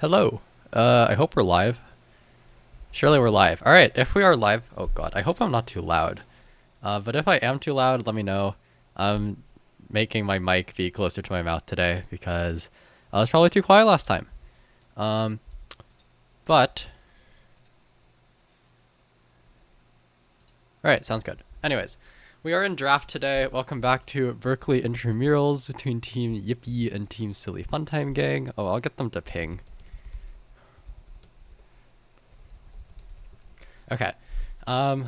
Hello. I hope we're live. Surely we're live. All right. If we are live, oh god, I hope I'm not too loud. But if I am too loud, let me know. I'm making my mic be closer to my mouth today because I was probably too quiet last time. Um, but all right, sounds good. Anyways, we are in draft today. Welcome back to Berkeley Intramurals between Team Yippee and Team Silly Funtime Gang. Oh, I'll get them to ping. Okay. Um,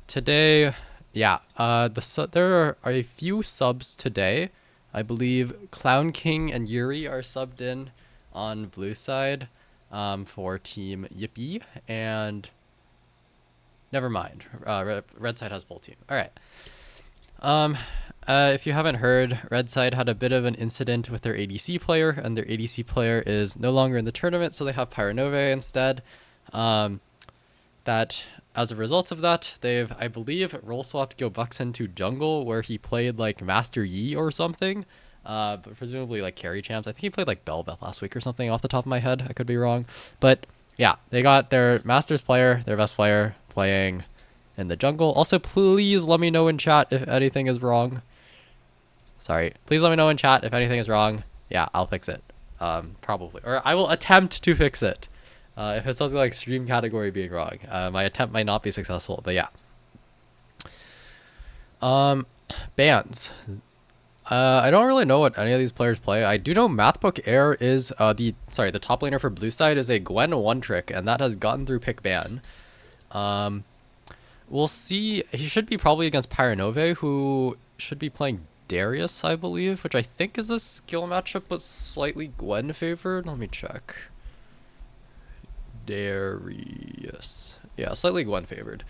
Today, yeah, there are a few subs today. I believe Clown King and Yuri are subbed in on blue side for Team Yippee, and never mind. Red side has full team. All right. Um, if you haven't heard, Red side had a bit of an incident with their ADC player, and their ADC player is no longer in the tournament, so they have Pyronove instead. That as a result of that, they've, I believe, role swapped Gilbuxen to jungle, where he played like Master Yi or something, but presumably like carry champs. I think he played like Bel'Veth last week or something off the top of my head. I could be wrong, but yeah, they got their Masters player, their best player, playing in the jungle. Also, please let me know in chat if anything is wrong. Sorry, please let me know in chat if anything is wrong. Yeah, I'll fix it. Probably, or I will attempt to fix it. If it's something like stream category being wrong, my attempt might not be successful, but yeah. Bans. I don't really know what any of these players play. I do know MathBook Air is the top laner for blue side is a Gwen one trick, and that has gotten through pick ban. We'll see. He should be probably against Pyronove, who should be playing Darius, I believe, which I think is a skill matchup, but slightly Gwen favored. Let me check. Darius. Yeah, slightly Gwen favored.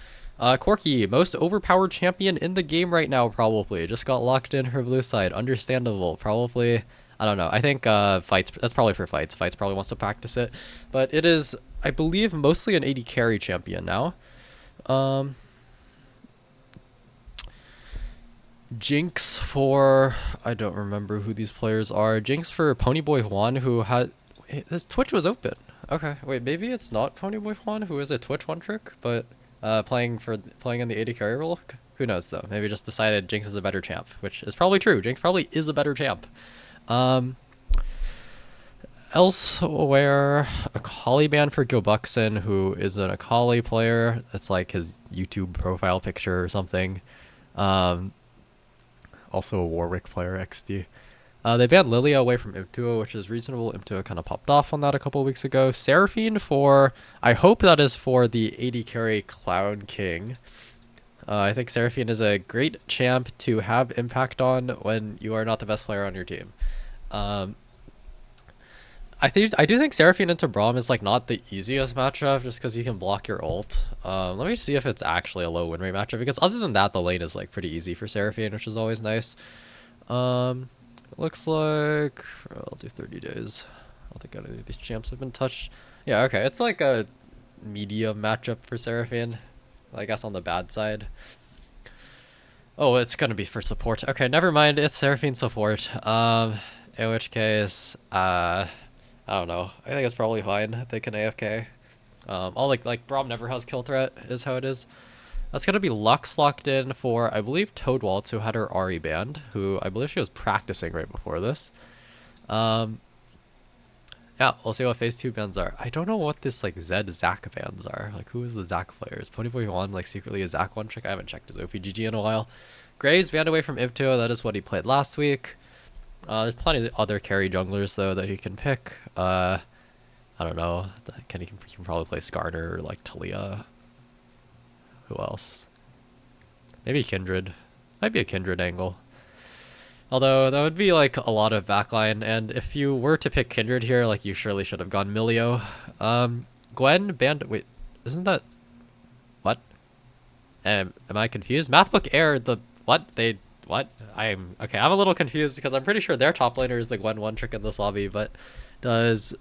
Corky, most overpowered champion in the game right now, probably. Just got locked in for blue side. Understandable. Probably, I don't know. I think fights, that's probably for fights. Fights probably wants to practice it. But it is, I believe, mostly an AD carry champion now. Jinx for, I don't remember who these players are. Jinx for Ponyboy Juan, who had, his Twitch was open. Okay, wait, maybe it's not Ponyboy Juan, who is a Twitch one trick, but playing in the AD carry role. Who knows though? Maybe just decided Jinx is a better champ, which is probably true. Jinx probably is a better champ. Elsewhere, Akali ban for Gilbuxen, who is an Akali player. That's like his YouTube profile picture or something. Also a Warwick player, XD. They banned Lilia away from Imtua, which is reasonable. Imtua kind of popped off on that a couple weeks ago. Seraphine for, I hope that is for the AD carry Clown King. I think Seraphine is a great champ to have impact on when you are not the best player on your team. I do think Seraphine into Braum is like not the easiest matchup just because he can block your ult. Let me see if it's actually a low win rate matchup, because other than that, the lane is like pretty easy for Seraphine, which is always nice. Looks like I'll do 30 days. I don't think any of these champs have been touched. Yeah, okay. It's like a medium matchup for Seraphine, I guess on the bad side. Oh, it's gonna be for support. Okay, never mind. It's Seraphine support. In which case, I don't know. I think it's probably fine. They can AFK. All like Braum never has kill threat is how it is. That's going to be Lux locked in for, I believe, Toadwaltz, who had her Ari banned, who I believe she was practicing right before this. Yeah, we'll see what phase 2 bans are. I don't know what this, like, Zac bans are. Like, who is the Zac players? Ponyboy 1, like, secretly a Zac one trick? I haven't checked his OPGG in a while. Gray's banned away from Ibto. That is what he played last week. There's plenty of other carry junglers, though, that he can pick. I don't know. He can probably play Skarner or, like, Talia. Who else? Maybe Kindred. Might be a Kindred angle. Although, that would be, like, a lot of backline, and if you were to pick Kindred here, like, you surely should have gone Milio. Gwen banned... Wait, isn't that... What? Am I confused? MathBook Air, the... What? What? Okay, I'm a little confused, because I'm pretty sure their top laner is the Gwen one trick in this lobby, but does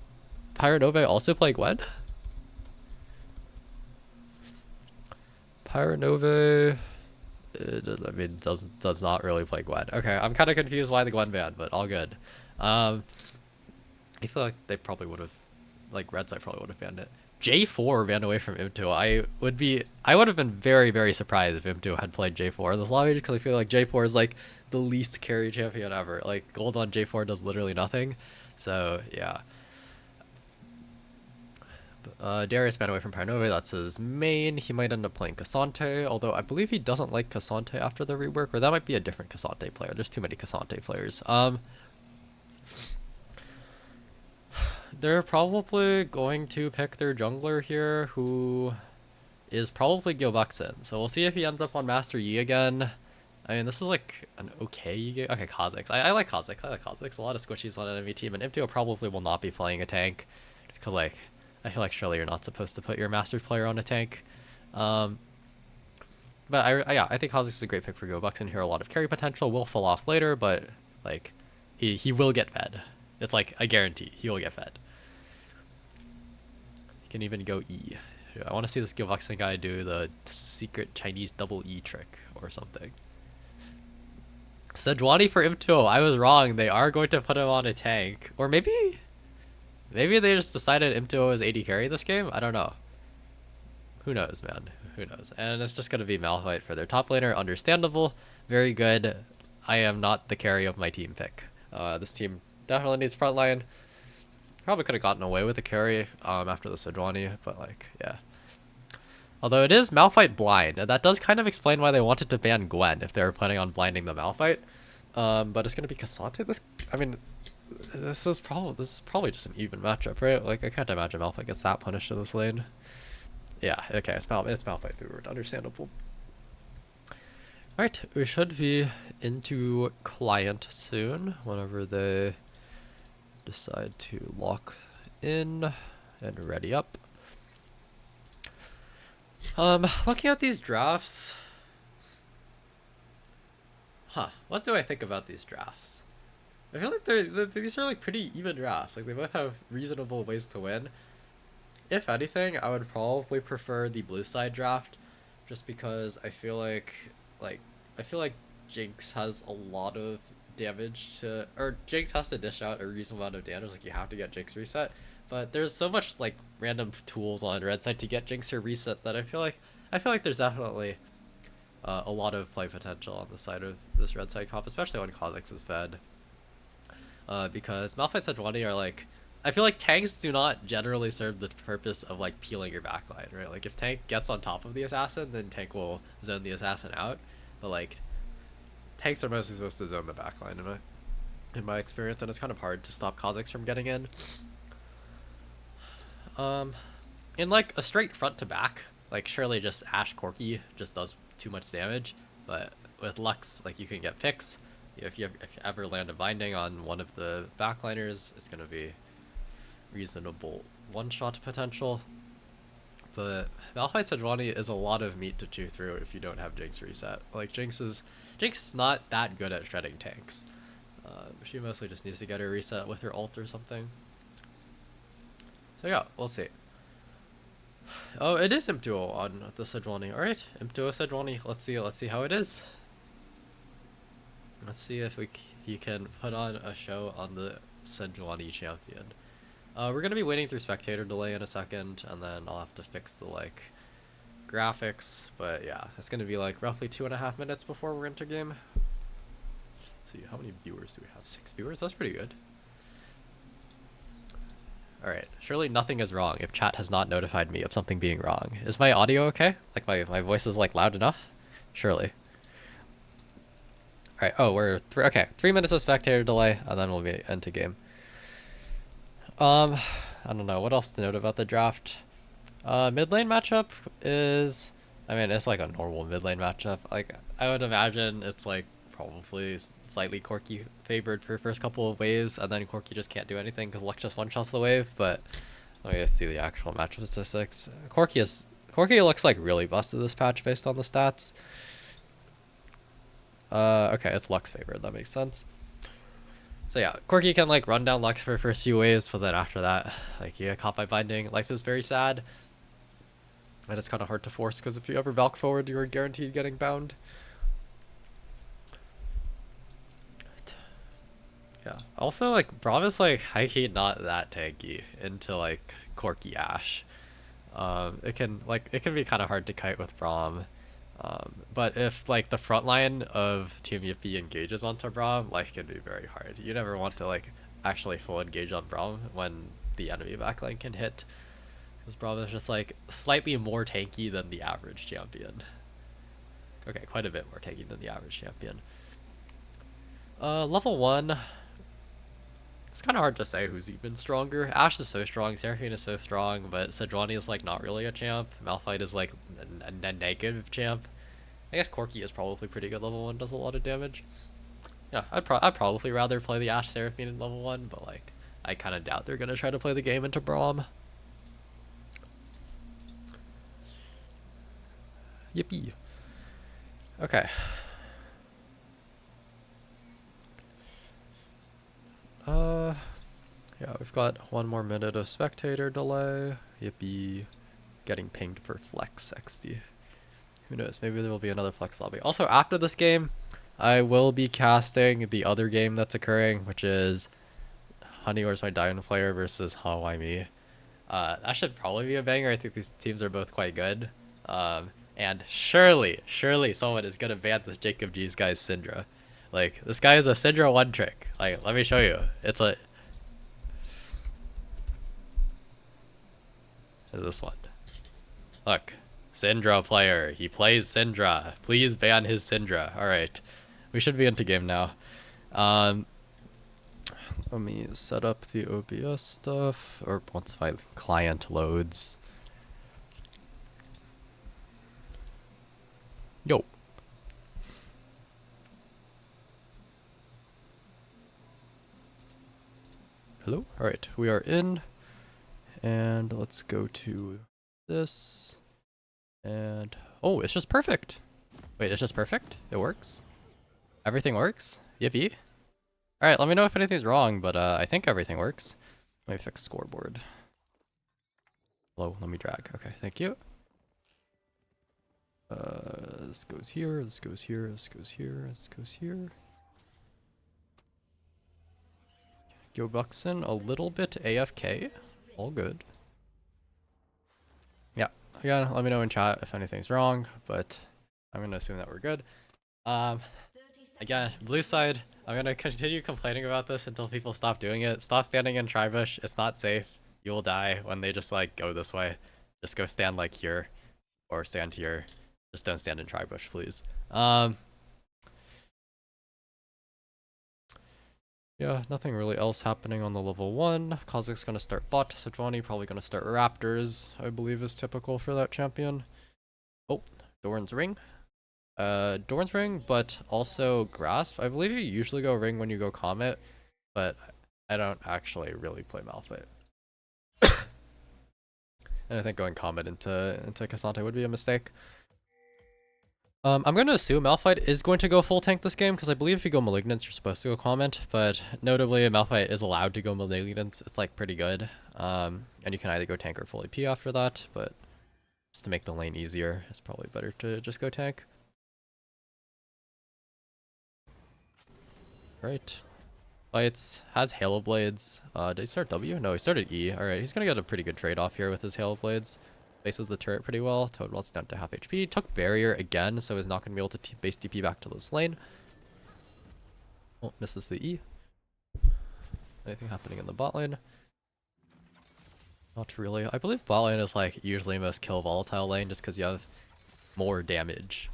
Pyronove also play Gwen? Pyronove, I mean, does not really play Gwen. Okay, I'm kind of confused why the Gwen ban, but all good. I feel like they probably would have, like red side probably would have banned it. J4 ran away from IM2. I would have been very, very surprised if IM2 had played J4 in this lobby, because I feel like J4 is like the least carry champion ever. Like gold on J4 does literally nothing. So yeah. Darius ran away from Parnova, that's his main. He might end up playing Cassante, although I believe he doesn't like Cassante after the rework, or that might be a different Cassante player. There's too many Cassante players. They're probably going to pick their jungler here, who is probably Gilbuxin. So we'll see if he ends up on Master Yi again. I mean, this is like an okay Yi. Okay, Kha'Zix. I like Kha'Zix. I like Kha'Zix. A lot of squishies on an enemy team, and Imtio probably will not be playing a tank. Because, like, I feel like surely you're not supposed to put your Masters player on a tank. Um, but yeah, I think Kha'Zix is a great pick for Gilbuxin here. A lot of carry potential. Will fall off later, but, like, he will get fed. It's like, I guarantee, he will get fed. He can even go E. I want to see this Gilbuxin guy do the secret Chinese double E trick or something. Sejuani for Imto. I was wrong. They are going to put him on a tank. Or maybe they just decided Imto is AD carry this game? I don't know. Who knows, man? Who knows? And it's just going to be Malphite for their top laner. Understandable. Very good. I am not the carry of my team pick. This team definitely needs frontline. Probably could have gotten away with the carry after the Sejuani, but like, yeah. Although it is Malphite blind, and that does kind of explain why they wanted to ban Gwen if they were planning on blinding the Malphite. But it's gonna be Cassante. This is probably just an even matchup, right? Like I can't imagine Malphite gets that punished in this lane. Yeah, okay, it's Malphite Through. Understandable. Alright, we should be into client soon, whenever they decide to lock in and ready up. Looking at these drafts, what do I think about these drafts? I feel like these are like pretty even drafts. Like they both have reasonable ways to win. If anything, I would probably prefer the blue side draft, just because I feel like Jinx has a lot of damage to, or Jinx has to dish out a reasonable amount of damage. Like you have to get Jinx reset, but there's so much like random tools on red side to get Jinx to reset that I feel like there's definitely a lot of play potential on the side of this red side comp, especially when Kha'Zix is fed. Because Malphite Sejuani are like, I feel like tanks do not generally serve the purpose of like peeling your backline, right? Like if tank gets on top of the assassin, then tank will zone the assassin out. But like tanks are mostly supposed to zone the backline in my experience, and it's kind of hard to stop Kha'Zix from getting in. In like a straight front to back, like surely just Ashe Corki just does too much damage, but with Lux, like you can get picks. If you ever land a binding on one of the backliners, it's gonna be reasonable one-shot potential. But Malphite Sejuani is a lot of meat to chew through if you don't have Jinx reset. Like Jinx is not that good at shredding tanks. She mostly just needs to get her reset with her ult or something. So yeah, we'll see. Oh, it is Imp-Duo on the Sejuani. Alright, Imp-Duo Sejuani. Let's see how it is. Let's see if he can put on a show on the Sejuani champion. We're gonna be waiting through spectator delay in a second, and then I'll have to fix the like graphics. But yeah, it's gonna be like roughly 2.5 minutes before we're into game. See, how many viewers do we have? 6 viewers? That's pretty good. Alright, surely nothing is wrong if chat has not notified me of something being wrong. Is my audio okay? Like my voice is like loud enough? Surely. Alright, oh, we're 3 minutes of spectator delay, and then we'll be into game. I don't know, what else to note about the draft? Mid lane matchup is, I mean, it's like a normal mid lane matchup. Like, I would imagine it's like probably slightly Corki favored for first couple of waves, and then Corki just can't do anything because Lux just one-shots the wave, but let me see the actual match statistics. Corki looks like really busted this patch based on the stats. Okay, it's Lux favored, that makes sense. So yeah, Corki can like run down Lux for the first few waves, but then after that, like you get caught by binding. Life is very sad. And it's kind of hard to force, because if you ever Valk forward, you're guaranteed getting bound. Yeah. Also, like, Braum is like high-key not that tanky into like Corki Ash. It can be kind of hard to kite with Braum. But if like the front line of Team Yippee engages onto Braum, like it can be very hard. You never want to like actually full engage on Braum when the enemy backline can hit. Because Braum is just like slightly more tanky than the average champion. Okay, quite a bit more tanky than the average champion. Level 1, it's kind of hard to say who's even stronger. Ashe is so strong, Seraphine is so strong, but Sejuani is like not really a champ. Malphite is like a negative champ. I guess Corki is probably pretty good level 1, does a lot of damage. Yeah, I'd probably rather play the Ashe Seraphine in level 1, but like, I kind of doubt they're going to try to play the game into Braum. Yippee. Okay. Yeah, we've got 1 more minute of spectator delay. Yippee. Getting pinged for flex XD. Who knows? Maybe there will be another flex lobby. Also, after this game, I will be casting the other game that's occurring, which is Honey Where's My Diamond Player versus How Why Me. That should probably be a banger. I think these teams are both quite good. And surely someone is gonna ban this Jacob G's guy's Syndra. Like, this guy is a Syndra one trick. Like, let me show you. It's this one. Look. Syndra player. He plays Syndra. Please ban his Syndra. Alright. We should be into game now. Let me set up the OBS stuff, or once my client loads. Yo. Hello? Alright, we are in. And let's go to this. And oh, it's just perfect. Wait, it's just perfect? It works? Everything works? Yippee. Alright, let me know if anything's wrong, but I think everything works. Let me fix scoreboard. Hello, let me drag. Okay, thank you. This goes here, this goes here, this goes here, this goes here. Yo Buxton, a little bit AFK. All good. Yeah, again, let me know in chat if anything's wrong, but I'm gonna assume that we're good. Again, blue side, I'm gonna continue complaining about this until people stop doing it. Stop standing in Tribush, it's not safe. You will die when they just like go this way. Just go stand like here, or stand here. Just don't stand in Tribush, please. Yeah, nothing really else happening on the level 1. Kha'Zix's gonna start bot, Sejuani probably gonna start Raptors, I believe is typical for that champion. Oh, Doran's Ring. Doran's Ring, but also Grasp. I believe you usually go Ring when you go Comet, but I don't actually really play Malphite. And I think going Comet into Cassante would be a mistake. I'm going to assume Malphite is going to go full tank this game, because I believe if you go Malignance, you're supposed to go Comment, but notably, Malphite is allowed to go Malignance. It's, like, pretty good. And you can either go tank or full AP after that, but just to make the lane easier, it's probably better to just go tank. Right. Fights, has Halo Blades. Did he start W? No, he started E. Alright, he's gonna get a pretty good trade-off here with his Halo Blades. Bases the turret pretty well. Toadwell's down to half HP. Took barrier again, so he's not going to be able to base TP back to this lane. Oh, misses the E. Anything happening in the bot lane? Not really. I believe bot lane is like usually most kill volatile lane just because you have more damage.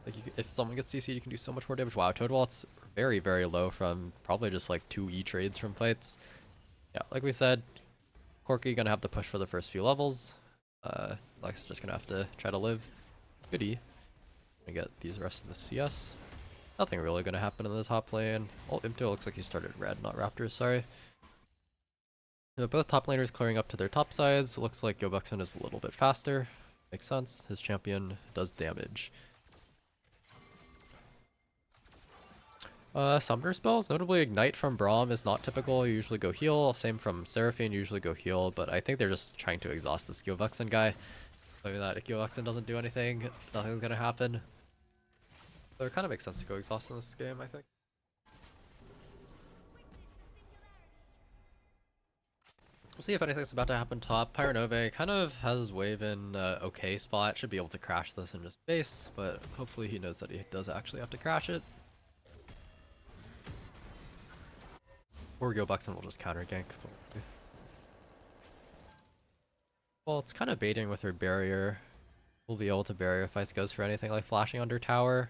Like if someone gets CC'd, you can do so much more damage. Wow, Toadwell's very, very low from probably just like 2 E trades from fights. Yeah, like we said, Corki gonna have to push for the first few levels. Lex is just gonna have to try to live. Goodie. Gonna get these rest of the CS. Nothing really gonna happen in the top lane. Oh, Imto looks like he started red, not Raptors, sorry. Both top laners clearing up to their top sides. Looks like Yobuxon is a little bit faster. Makes sense. His champion does damage. Summoner spells, notably Ignite from Braum is not typical. You usually go heal. Same from Seraphine, usually go heal. But I think they're just trying to exhaust the Gyobuxon guy. Maybe that if Gyobuxon doesn't do anything, nothing's gonna happen. So it kind of makes sense to go exhaust in this game, I think. We'll see if anything's about to happen top. Pyronove kind of has his wave in okay spot. Should be able to crash this in just base, but hopefully he knows that he does actually have to crash it. Or Go Buxton will just counter gank. Well, it's kind of baiting with her barrier. We'll be able to barrier if Fights goes for anything like flashing under tower.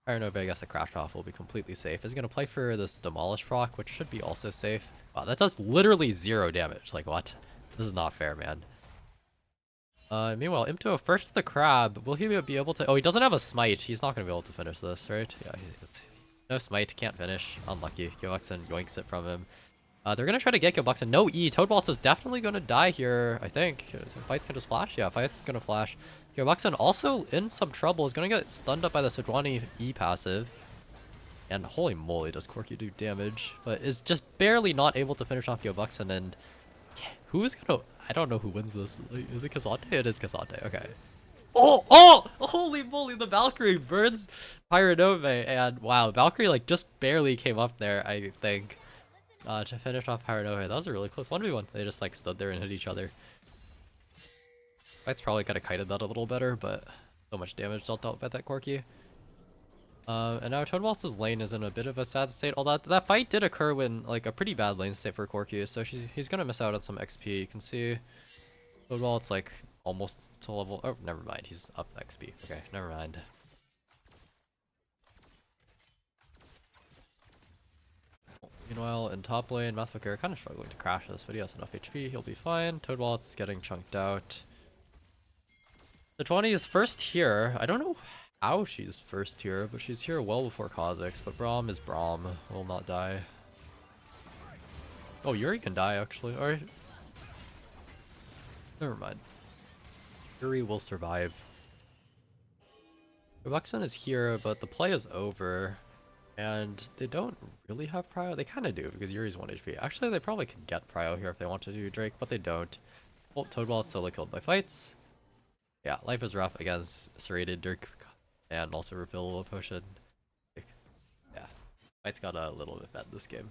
Pyronove, I guess the crash off will be completely safe. Is going to play for this Demolish proc, which should be also safe. Wow, that does literally 0 damage. Like, what? This is not fair, man. Meanwhile, Imto first to the crab. Will he be able to... Oh, he doesn't have a smite. He's not going to be able to finish this, right? Yeah, no smite. Can't finish. Unlucky. Gyobuxen yoinks it from him. They're going to try to get Gyobuxen. No E. Toadwaltz is definitely going to die here, I think. Fights can just flash? Yeah, Fights is going to flash. Gyobuxen also in some trouble. Is going to get stunned up by the Sejuani E passive. And holy moly, does Corki do damage. But is just barely not able to finish off Gyobuxen. And who is going to... I don't know who wins this. Is it Kazante? It is Kazante. Okay. Oh! Oh! Holy moly, the Valkyrie burns Pyronove. And wow, Valkyrie like just barely came up there, I think. To finish off Pyronove. That was a really close 1v1. They just like stood there and hit each other. Fight's probably could have kited that a little better, but so much damage dealt out by that Corki. And now Toadwaltz's lane is in a bit of a sad state. Although that fight did occur when like a pretty bad lane state for Corki, so he's gonna miss out on some XP. You can see Toadwaltz like almost to level. Oh, never mind. He's up XP. Okay, never mind. Meanwhile, in top lane, Mathviker kind of struggling to crash this, but he has enough HP. He'll be fine. Toadwaltz getting chunked out. The 20 is first here. I don't know how she's first here, but she's here well before Kha'Zix. But Braum is Braum. Will not die. Oh, Yuri can die, actually. Alright. Never mind. Yuri will survive. Gyobuxen is here, but the play is over. And they don't really have Prio. They kind of do, because Yuri's 1 HP. Actually, they probably could get Prio here if they want to do Drake, but they don't. Oh, Toadwalt's solo killed by Fights. Yeah, life is rough against Serrated Dirk and also Refillable Potion. Yeah, Fights got a little bit bad this game.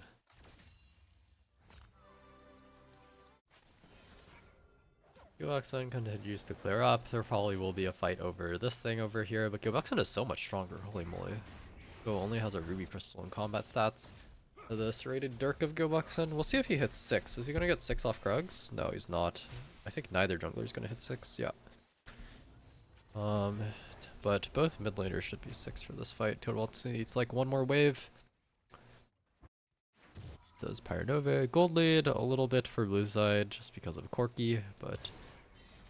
Gyobuxen continues to clear up. There probably will be a fight over this thing over here, but Gyobuxen is so much stronger. Holy moly. Go only has a Ruby Crystal in combat stats. The Serrated Dirk of Gyobuxen. We'll see if he hits 6. Is he gonna get 6 off Krugs? No, he's not. I think neither jungler is gonna hit 6. Yeah. But both mid laners should be 6 for this fight. Toadwaltz needs like one more wave. Does Pyronove gold lead a little bit for blue side just because of Corki, but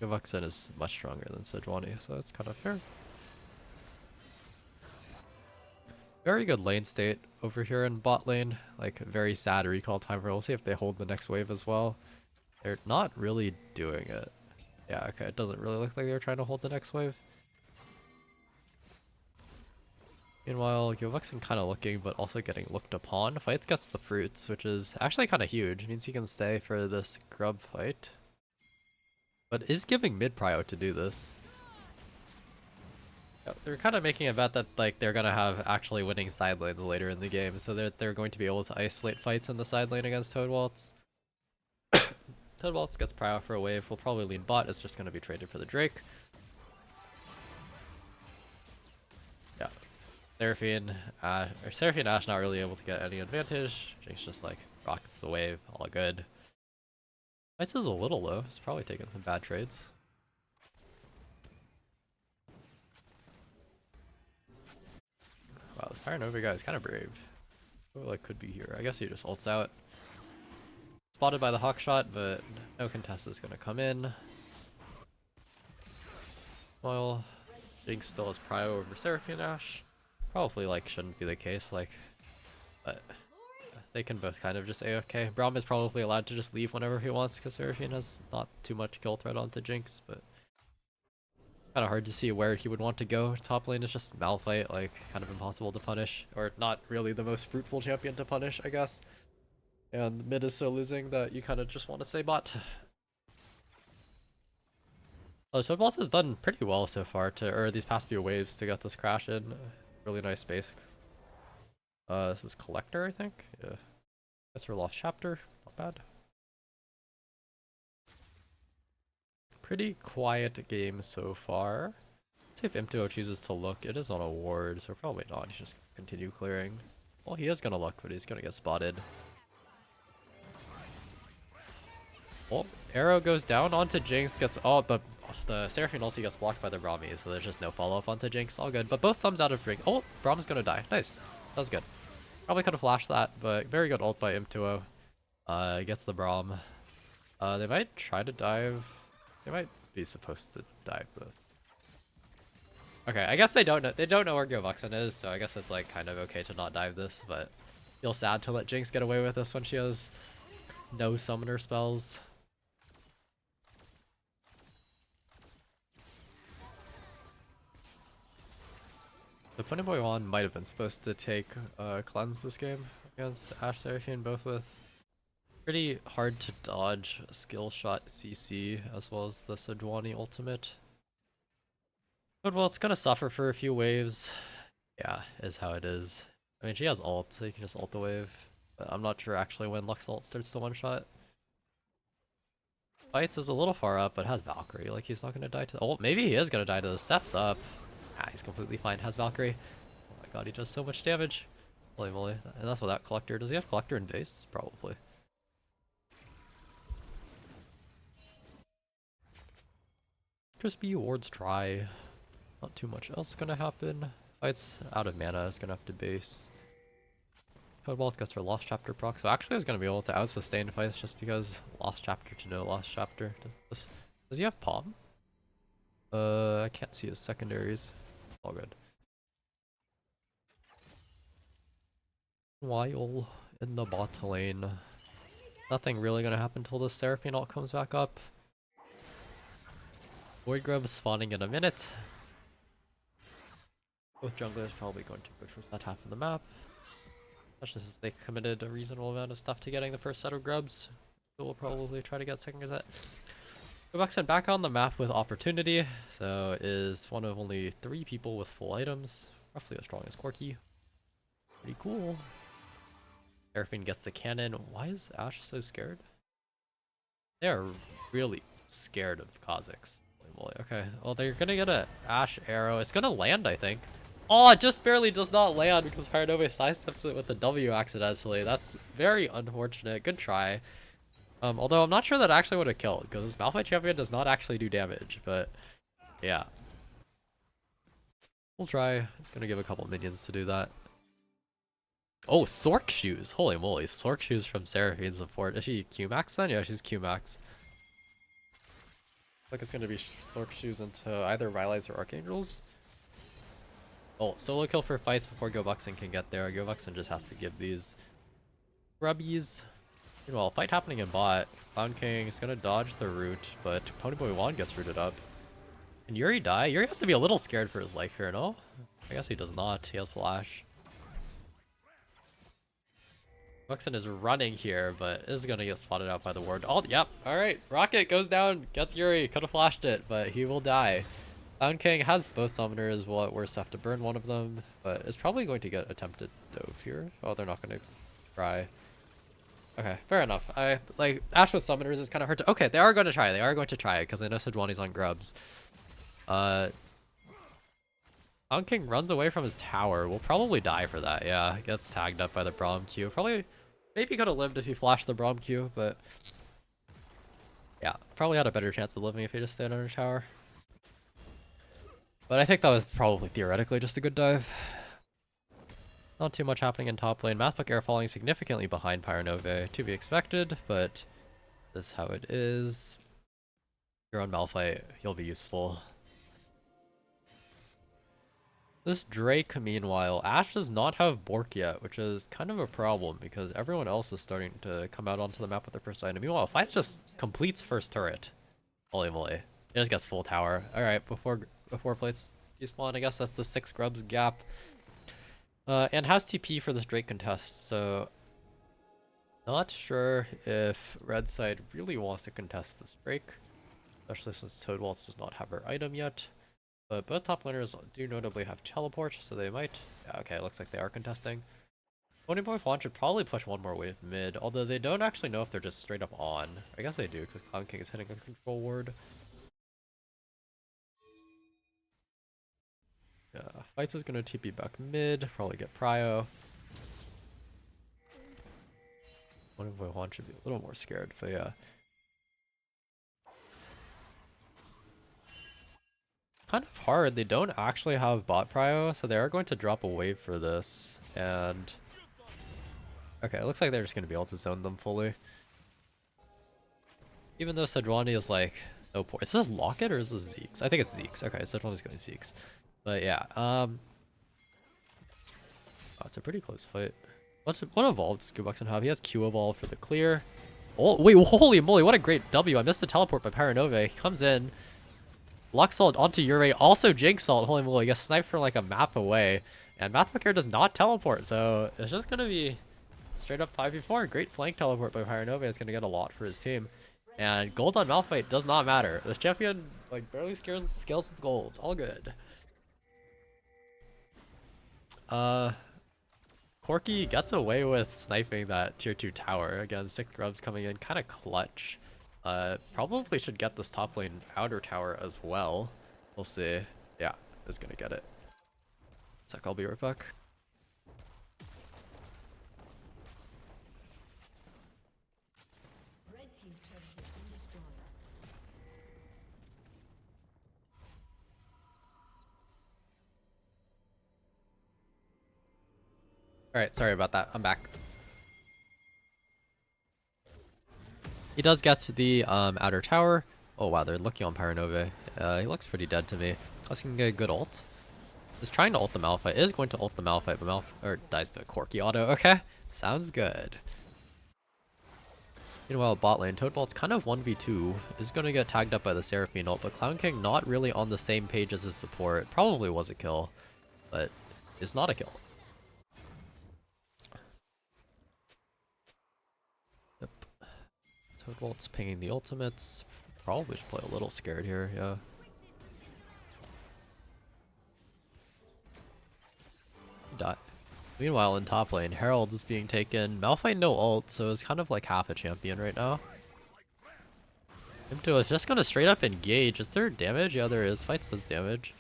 Gyobuxen is much stronger than Sejuani, so that's kind of fair. Very good lane state over here in bot lane. Like, very sad recall time. We'll see if they hold the next wave as well. They're not really doing it. Yeah, okay, it doesn't really look like they're trying to hold the next wave. Meanwhile, Gyobuxen kind of looking, but also getting looked upon. Fights gets the fruits, which is actually kind of huge. It means he can stay for this grub fight. But is giving mid prio to do this. They're kind of making a bet that like they're gonna have actually winning side lanes later in the game, so they're going to be able to isolate fights in the side lane against Toadwaltz. Toadwaltz gets prio for a wave. We'll probably lean bot. It's just gonna be traded for the Drake. Yeah, Seraphine Ash not really able to get any advantage. Jinx just like rockets the wave. All good. Fights is a little low. It's probably taking some bad trades. Wow, this Pyronove guy is kind of brave. Oh, like could be here. I guess he just ults out. Spotted by the hawk shot, but no contest is gonna come in. Well, Jinx still has prio over Seraphine Ash. Probably like shouldn't be the case, like, but they can both kind of just AFK. Braum is probably allowed to just leave whenever he wants because Seraphine has not too much kill threat onto Jinx, but kind of hard to see where he would want to go. Top lane is just Malphite, like kind of impossible to punish, or not really the most fruitful champion to punish, I guess. And mid is so losing that you kind of just want to say bot. So bot has done pretty well so far or these past few waves to get this crash in. Really nice space. This is Collector, I think. Yeah. That's her lost chapter. Not bad. pretty quiet game so far. See if Imto chooses to look. It is on a ward, so probably not. He's just continue clearing. Well, he is gonna look, but he's gonna get spotted. Oh, arrow goes down onto Jinx. Gets the Seraphine ulti gets blocked by the Brahmi, so there's just no follow up onto Jinx. All good, but both thumbs out of ring. Oh, Brahm's gonna die. Nice, that was good. Probably could have flashed that, but very good ult by Imtuo. Gets the Braum. They might try to dive. They might be supposed to dive this. Okay, I guess they don't know. They don't know where Govuxin is, so I guess it's like kind of okay to not dive this. But feel sad to let Jinx get away with this when she has no summoner spells. The Ponyboy Juan might have been supposed to take cleanse this game against Ashe Seraphine, both with pretty hard to dodge skill shot CC as well as the Sejuani ultimate. But well, it's gonna suffer for a few waves. Yeah, is how it is. I mean, she has ult, so you can just ult the wave. But I'm not sure actually when Lux ult starts to one-shot. Fights is a little far up, but has Valkyrie. Like, he's not gonna die to... Oh, maybe he is gonna die to the steps up. Ah, he's completely fine. Has Valkyrie. Oh my god, he does so much damage. Holy moly. And that's without Collector. Does he have Collector in base? Probably. Crispy wards try. Not too much else gonna happen. Fights out of mana is gonna have to base. Codeball gets her Lost Chapter proc, so actually I was gonna be able to out-sustain fights just because Lost Chapter to no Lost Chapter. Does he have Palm? I can't see his secondaries. All good. While in the bot lane, nothing really gonna happen until the Seraphine ult comes back up. Void Grub spawning in a minute. Both junglers probably going to push for that half of the map. Especially since they committed a reasonable amount of stuff to getting the first set of grubs. So we'll probably try to get second set. Govuxin back on the map with opportunity. So is one of only 3 people with full items. Roughly as strong as Corki. Pretty cool. Seraphine gets the cannon. Why is Ashe so scared? They are really scared of Kha'Zix. Okay, well they're gonna get a Ashe arrow. It's gonna land, I think. Oh, it just barely does not land because Paranove sidesteps it with a W accidentally. That's very unfortunate. Good try. Although I'm not sure that actually would have killed because Malphite Champion does not actually do damage, but yeah. We'll try. It's gonna give a couple minions to do that. Oh, Sork Shoes. Holy moly, Sork Shoes from Seraphine support. Is she Q-Max then? Yeah, she's Q-Max. Like it's gonna be Sork Shoes into either Rylai's or Archangels. Oh, solo kill for fights before Govuxin can get there. Govuxin just has to give these grubbies. Meanwhile, fight happening in bot. Clown King is gonna dodge the root, but Ponyboy Juan gets rooted up. Can Yuri die? Yuri has to be a little scared for his life here, no? I guess he does not. He has flash. Govuxin is running here, but is gonna get spotted out by the ward. Oh, yep. Alright, Rocket goes down, gets Yuri. Could have flashed it, but he will die. Clown King has both summoners, will at worst have to burn one of them, but is probably going to get attempted dove here. Oh, they're not going to try. Okay, fair enough. Like, Ashe with summoners is kind of hard to... Okay, they are going to try. They are going to try, because they know Sejuani's on grubs. Clown King runs away from his tower. Will probably die for that, yeah. Gets tagged up by the Braum Q. Probably... Maybe could have lived if he flashed the Braum Q, but... Yeah, probably had a better chance of living if he just stayed under tower. But I think that was probably theoretically just a good dive. Not too much happening in top lane. Mathbook Air falling significantly behind Pyronove. To be expected, but this is how it is. You're on Malphite, he'll be useful. This Drake, meanwhile, Ashe does not have Bork yet, which is kind of a problem because everyone else is starting to come out onto the map with their first item. Meanwhile, Fights just completes first turret. Holy moly. He just gets full tower. Alright, before plates despawn, I guess that's the 6 grubs gap. And has TP for this Drake contest, so not sure if red side really wants to contest this Drake, especially since Toad Waltz does not have her item yet. But both top laners do notably have teleport, so they might... Yeah, okay, it looks like they are contesting. Ponyboy Juan should probably push one more wave mid, although they don't actually know if they're just straight up on. I guess they do, because Clown King is hitting a control ward. Fights is gonna TP back mid, probably get prio. One of One should be a little more scared, but yeah. Kind of hard, they don't actually have bot prio, so they are going to drop a wave for this, and... Okay, it looks like they're just gonna be able to zone them fully. Even though Sejuani is like so poor. Is this Locket or is this Zeke's? I think it's Zeke's. Okay, Sejuani's going Zeke's. But yeah, oh, it's a pretty close fight. What evolve does Goobukson have? He has Q evolve for the clear. Oh wait, holy moly, what a great W. I missed the teleport by Paranove. He comes in. Lux ult onto Yurei, also Jinx ult. Holy moly, gets sniped from like a map away. And Mathmaker does not teleport, so it's just gonna be straight up 5v4. Great flank teleport by Paranove is gonna get a lot for his team. And gold on Malphite does not matter. This champion like barely scales with gold. All good. Corki gets away with sniping that tier 2 tower. Again, 6 grubs coming in, kind of clutch. Probably should get this top lane outer tower as well. We'll see. Yeah, is gonna get it. Sec, I'll be right back. Alright, sorry about that. I'm back. He does get to the outer tower. Oh wow, they're looking on Paranove. He looks pretty dead to me. Plus he can get a good ult. Is trying to ult the Malphite. Is going to ult the Malphite, but dies to a Corki auto. Okay, sounds good. Meanwhile, bot lane, Toadbolt's kind of 1v2. Is going to get tagged up by the Seraphine ult, but Clown King not really on the same page as his support. Probably was a kill, but it's not a kill. Yep. Toadbolt's pinging the ultimates. Probably should play a little scared here, yeah. Die. Meanwhile, in top lane, Herald is being taken. Malphite no ult, so it's kind of like half a champion right now. Imto is just gonna straight up engage. Is there damage? Yeah, there is. Fight says damage.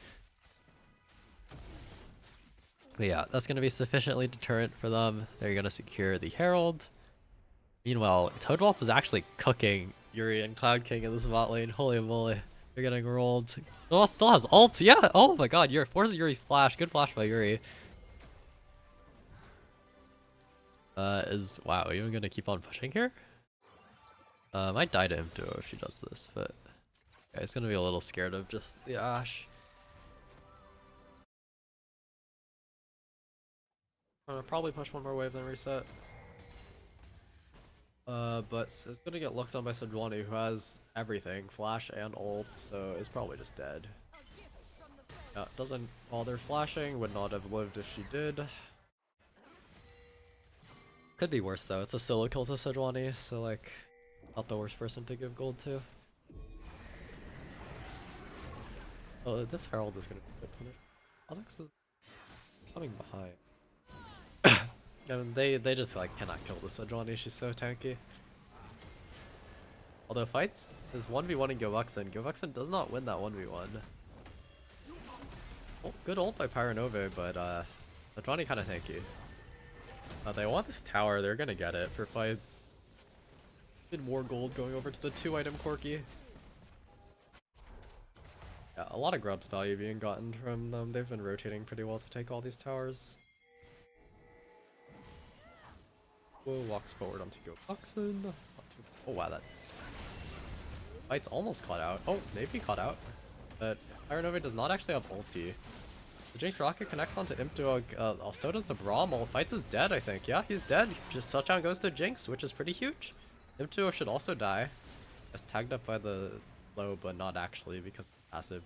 But yeah, that's gonna be sufficiently deterrent for them. They're gonna secure the Herald. Meanwhile, Toadwaltz is actually cooking Yuri and Cloud King in this bot lane. Holy moly. They're getting rolled. Toadwaltz still has ult. Yeah, oh my god, Yuri forces Yuri's flash. Good flash by Yuri. Wow, even gonna keep on pushing here? Might die to Imto if she does this, but yeah, it's gonna be a little scared of just the Ashe. I'm gonna probably push one more wave then reset. But it's gonna get looked on by Sejuani, who has everything, flash and ult, so is probably just dead. Yeah, doesn't bother flashing, would not have lived if she did. Could be worse though, it's a solo kill to Sejuani, so like, not the worst person to give gold to. Oh, this Herald is gonna be punished. Alex is coming behind. I mean, they just like cannot kill the Sejuani, she's so tanky. Although fights is 1v1 in Govuxen. Govuxen does not win that 1v1. Oh, good ult by Paranove, but Sejuani kinda tanky. They want this tower, they're gonna get it for fights. Been more gold going over to the 2-item Corki. Yeah, a lot of grubs value being gotten from them. They've been rotating pretty well to take all these towers. Whoa, walks forward onto Govuxen. Oh wow, that fight's almost caught out. Oh, maybe caught out. But Paranove does not actually have ulti. The Jinx Rocket connects onto Imto. So does the Braum ult. Fights is dead, I think. Yeah, he's dead. Just touchdown goes to Jinx, which is pretty huge. Imto should also die. It's tagged up by the slow, but not actually because passive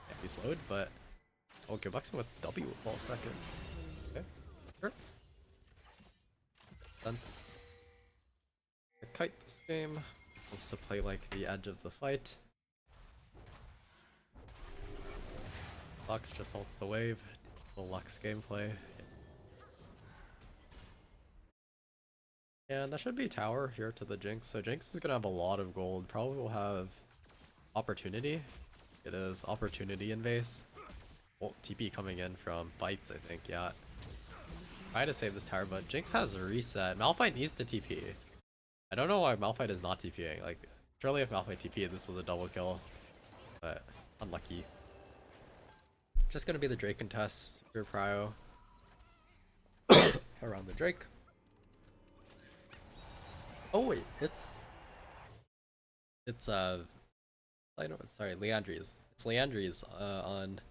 can't be slowed. But oh, Govuxen with W with 12 seconds. Okay, sure. Sense. Kite this game. Wants to play like the edge of the fight. Lux just ults the wave. The Lux gameplay. And that should be tower here to the Jinx. So Jinx is gonna have a lot of gold. Probably will have opportunity. It is opportunity in base. Oh, TP coming in from fights, I think, yeah. Try to save this tower, but Jinx has a reset. Malphite needs to TP. I don't know why Malphite is not TPing. Like, surely if Malphite TP'd, this was a double kill. But, unlucky. Just gonna be the Drake contest, secure prio. Around the Drake. Oh wait, it's I know, sorry, Leandri's. It's Leandri's on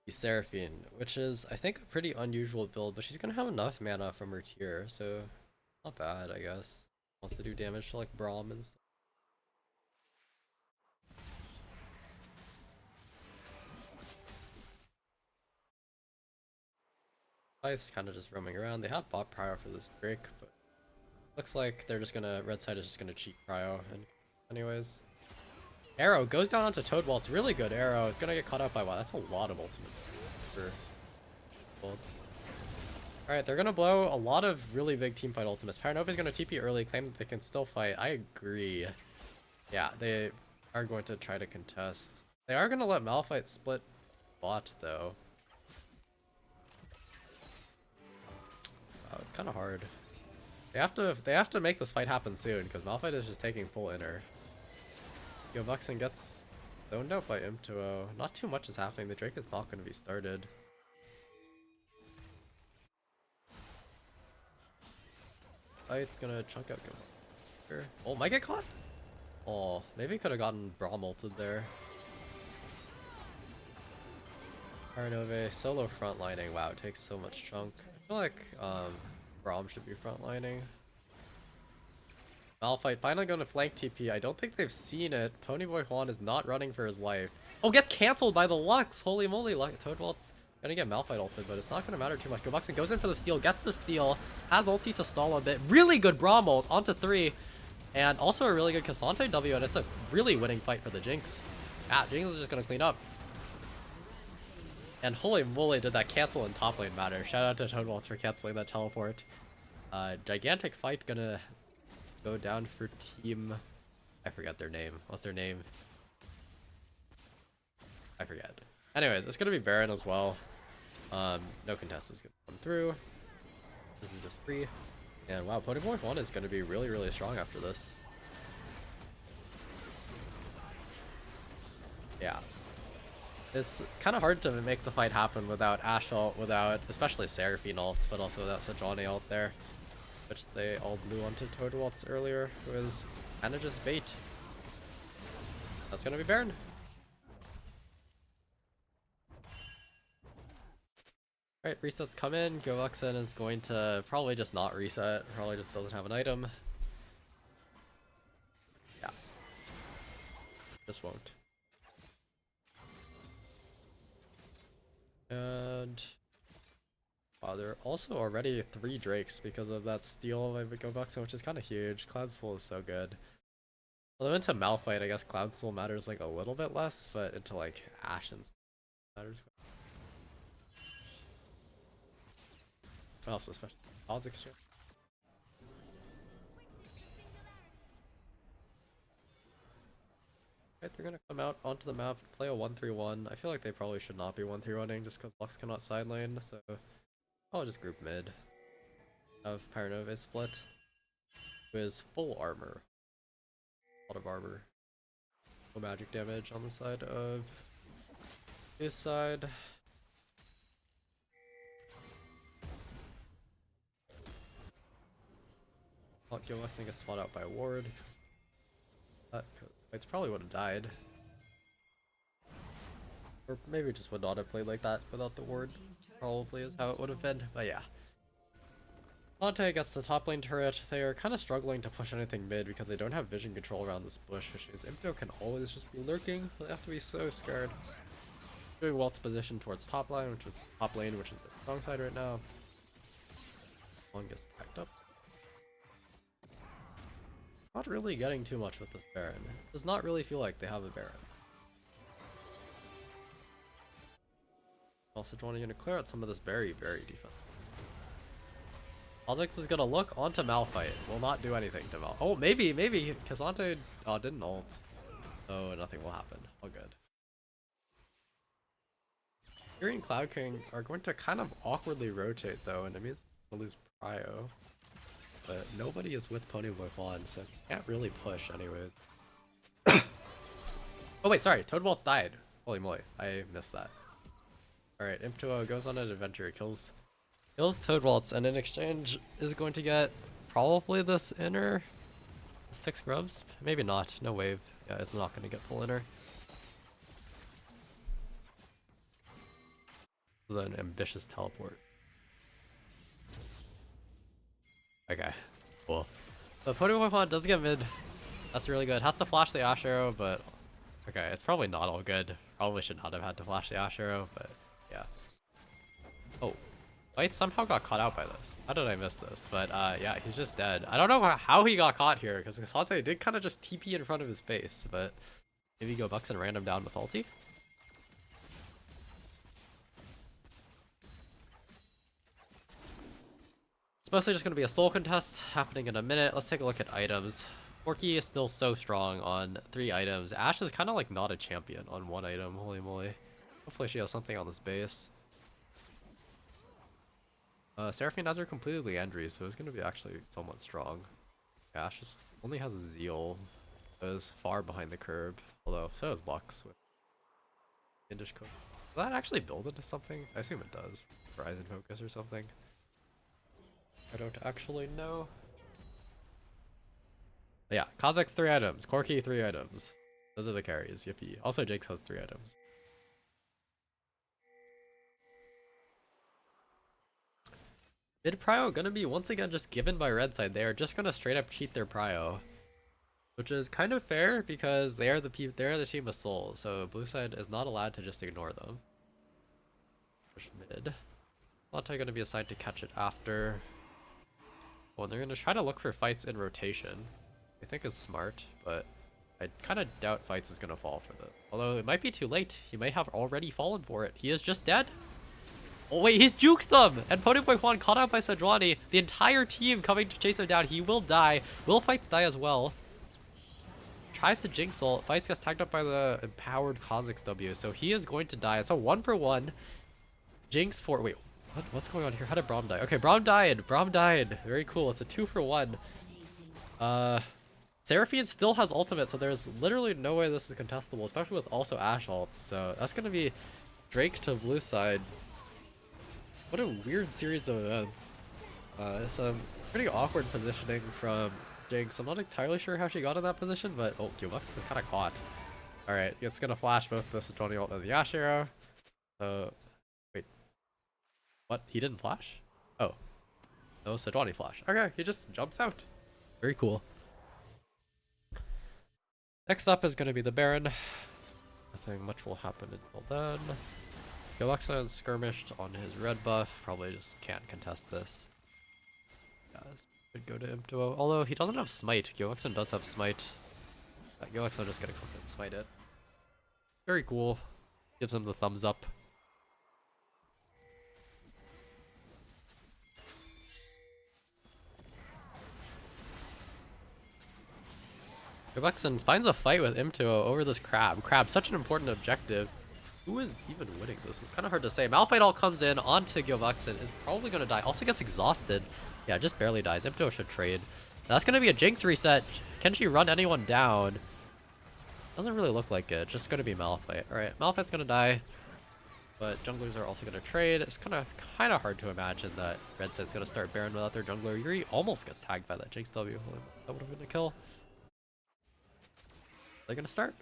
the Seraphine, which is, I think, a pretty unusual build, but she's gonna have enough mana from her tier, so not bad, I guess. Wants to do damage to, like, Braum and stuff. It's kind of just roaming around. They have bot prio for this Drake, but looks like they're just gonna, red side is just gonna cheat prio, and anyways. Arrow goes down onto Toad Wall. It's really good arrow. It's gonna get caught up by wow. That's a lot of ultimates for bolts. Alright, they're gonna blow a lot of really big teamfight ultimates. Paranova's gonna TP early, claim that they can still fight. I agree. Yeah, they are going to try to contest. They are gonna let Malphite split bot though. Oh, it's kinda hard. They have to make this fight happen soon, because Malphite is just taking full inner. Yovuxin gets zoned out by M2O. Not too much is happening. The Drake is not going to be started. Fight's gonna chunk out Yovuxin. Oh, might get caught? Oh, maybe could have gotten Braum ulted there. Paranove, solo frontlining. Wow, it takes so much chunk. I feel like Braum should be frontlining. Malphite finally going to flank TP. I don't think they've seen it. Ponyboy Juan is not running for his life. Oh, gets cancelled by the Lux. Holy moly, Toadwalt's gonna get Malphite ulted, but it's not gonna matter too much. Gobuxin goes in for the steal, gets the steal, has ulti to stall a bit. Really good Braum ult onto 3. And also a really good Cassante W, and it's a really winning fight for the Jinx. Ah, Jinx is just gonna clean up. And holy moly, did that cancel in top lane matter. Shout out to Toadwalt's for canceling that teleport. Gigantic fight gonna go down for team. I forget their name. What's their name? I forget. Anyways, it's gonna be Baron as well. No contest is gonna come through. This is just free. And wow, Ponyboy 1 is gonna be really, really strong after this. Yeah. It's kind of hard to make the fight happen without Ashe ult, without especially Seraphine ult, but also without Sejuani ult there. Which they all blew onto Toadwaltz earlier, who is kind of just bait. That's gonna be Baron. Alright, resets come in. Govuxin is going to probably just not reset, probably just doesn't have an item. Yeah. Just won't. And wow, there are also already 3 Drakes because of that steal by Govuxin, which is kind of huge. Cloud Soul is so good. Although into Malphite, I guess Cloud Soul matters like a little bit less, but into like Ashe and stuff matters. Also, especially pause exchange. Right, they're gonna come out onto the map, play a 1-3-1. I feel like they probably should not be 1-3-1ing just because Lux cannot side lane, so I'll just group mid. Have Paranove split with full armor. A lot of armor. No magic damage on the side of this side. Gilwexing gets spot out by ward. It's probably would have died. Or maybe just would not have played like that without the ward. Probably is how it would have been, but yeah. Dante gets the top lane turret. They are kind of struggling to push anything mid because they don't have vision control around this bush, which means Impto can always just be lurking. They have to be so scared. Doing well to position towards top line, which is top lane, which is the strong side right now. One gets packed up. Not really getting too much with this Baron. It does not really feel like they have a Baron. Also, Johnny gonna clear out some of this very defense. Ozix is gonna look onto Malphite. Will not do anything to Mal. Oh, maybe, Cassante didn't ult. So nothing will happen. All good. Fury and Cloud King are going to kind of awkwardly rotate though, and it means they'll lose Prio. But nobody is with Ponyboy Juan, so can't really push anyways. Oh wait, sorry, Toadwaltz died. Holy moly, I missed that. Alright, Imp2O goes on an adventure, kills Toadwaltz, and in exchange is going to get probably this inner 6 grubs? Maybe not, no wave. Yeah, it's not going to get full inner. This is an ambitious teleport. Okay, cool. The Ponyboy Juan does get mid. That's really good. Has to flash the Ash Arrow, but okay, it's probably not all good. Probably should not have had to flash the Ash Arrow, but yeah. Oh, White somehow got caught out by this. How did I miss this? But yeah, he's just dead. I don't know how he got caught here, because Kasante did kind of just TP in front of his face, but maybe go Bucks and random down with ulti? It's mostly just going to be a soul contest happening in a minute. Let's take a look at items. Forky is still so strong on 3 items. Ashe is kind of like not a champion on 1 item. Holy moly. Hopefully she has something on this base. Seraphine has her completely Leandry, so it's going to be actually somewhat strong. Ashe only has a Zeal. It is far behind the curb. Although, so is Lux with Indish Code. Does that actually build into something? I assume it does. Horizon Focus or something. I don't actually know. But yeah, Kha'Zix 3 items, Corki 3 items. Those are the carries, yippee. Also Jake's has 3 items. Mid prio gonna be once again just given by red side. They are just gonna straight up cheat their prio. Which is kind of fair because they are the team of soul, so blue side is not allowed to just ignore them. Push mid. Lante gonna be assigned to catch it after. Well, they're gonna try to look for fights in rotation. I think is smart, but I kind of doubt Fights is going to fall for this. Although it might be too late. He may have already fallen for it. He is just dead. Oh wait, he's juked them! And Ponyboy Juan caught out by Sejuani. The entire team coming to chase him down. He will die. Will Fights die as well? Tries to Jinx ult. Fights gets tagged up by the empowered Kha'Zix W. So he is going to die. It's a 1-for-1. Jinx for... Wait, what's going on here? How did Braum die? Okay, Braum died. Braum died. Very cool. It's a 2-for-1. Seraphine still has ultimate, so there's literally no way this is contestable, especially with also Ashe ult. So that's going to be Drake to blue side. What a weird series of events. It's a pretty awkward positioning from Jinx. I'm not entirely sure how she got in that position, but oh, Gilbucks was kind of caught. Alright, it's going to flash both the Sejuani ult and the Ashe arrow. So, wait. What? He didn't flash? Oh. No Sejuani flash. Okay, he just jumps out. Very cool. Next up is going to be the Baron. Nothing much will happen until then. Galaxa is skirmished on his red buff. Probably just can't contest this. Yeah, this could go to Imp2O. Although he doesn't have smite. Galaxa does have smite. Galaxa just gonna come and smite it. Very cool. Gives him the thumbs up. Galaxa finds a fight with Imp2O over this crab. Crab, such an important objective. Who is even winning this? It's kind of hard to say. Malphite all comes in onto Gilbuxton, is probably going to die. Also gets exhausted. Yeah, just barely dies. Imp2O should trade. That's going to be a Jinx reset. Can she run anyone down? Doesn't really look like it. Just going to be Malphite. Alright, Malphite's going to die. But junglers are also going to trade. It's kind of hard to imagine that Red Side's going to start Baron without their jungler. Yuri almost gets tagged by that Jinx W. That would have been a kill. They're going to start?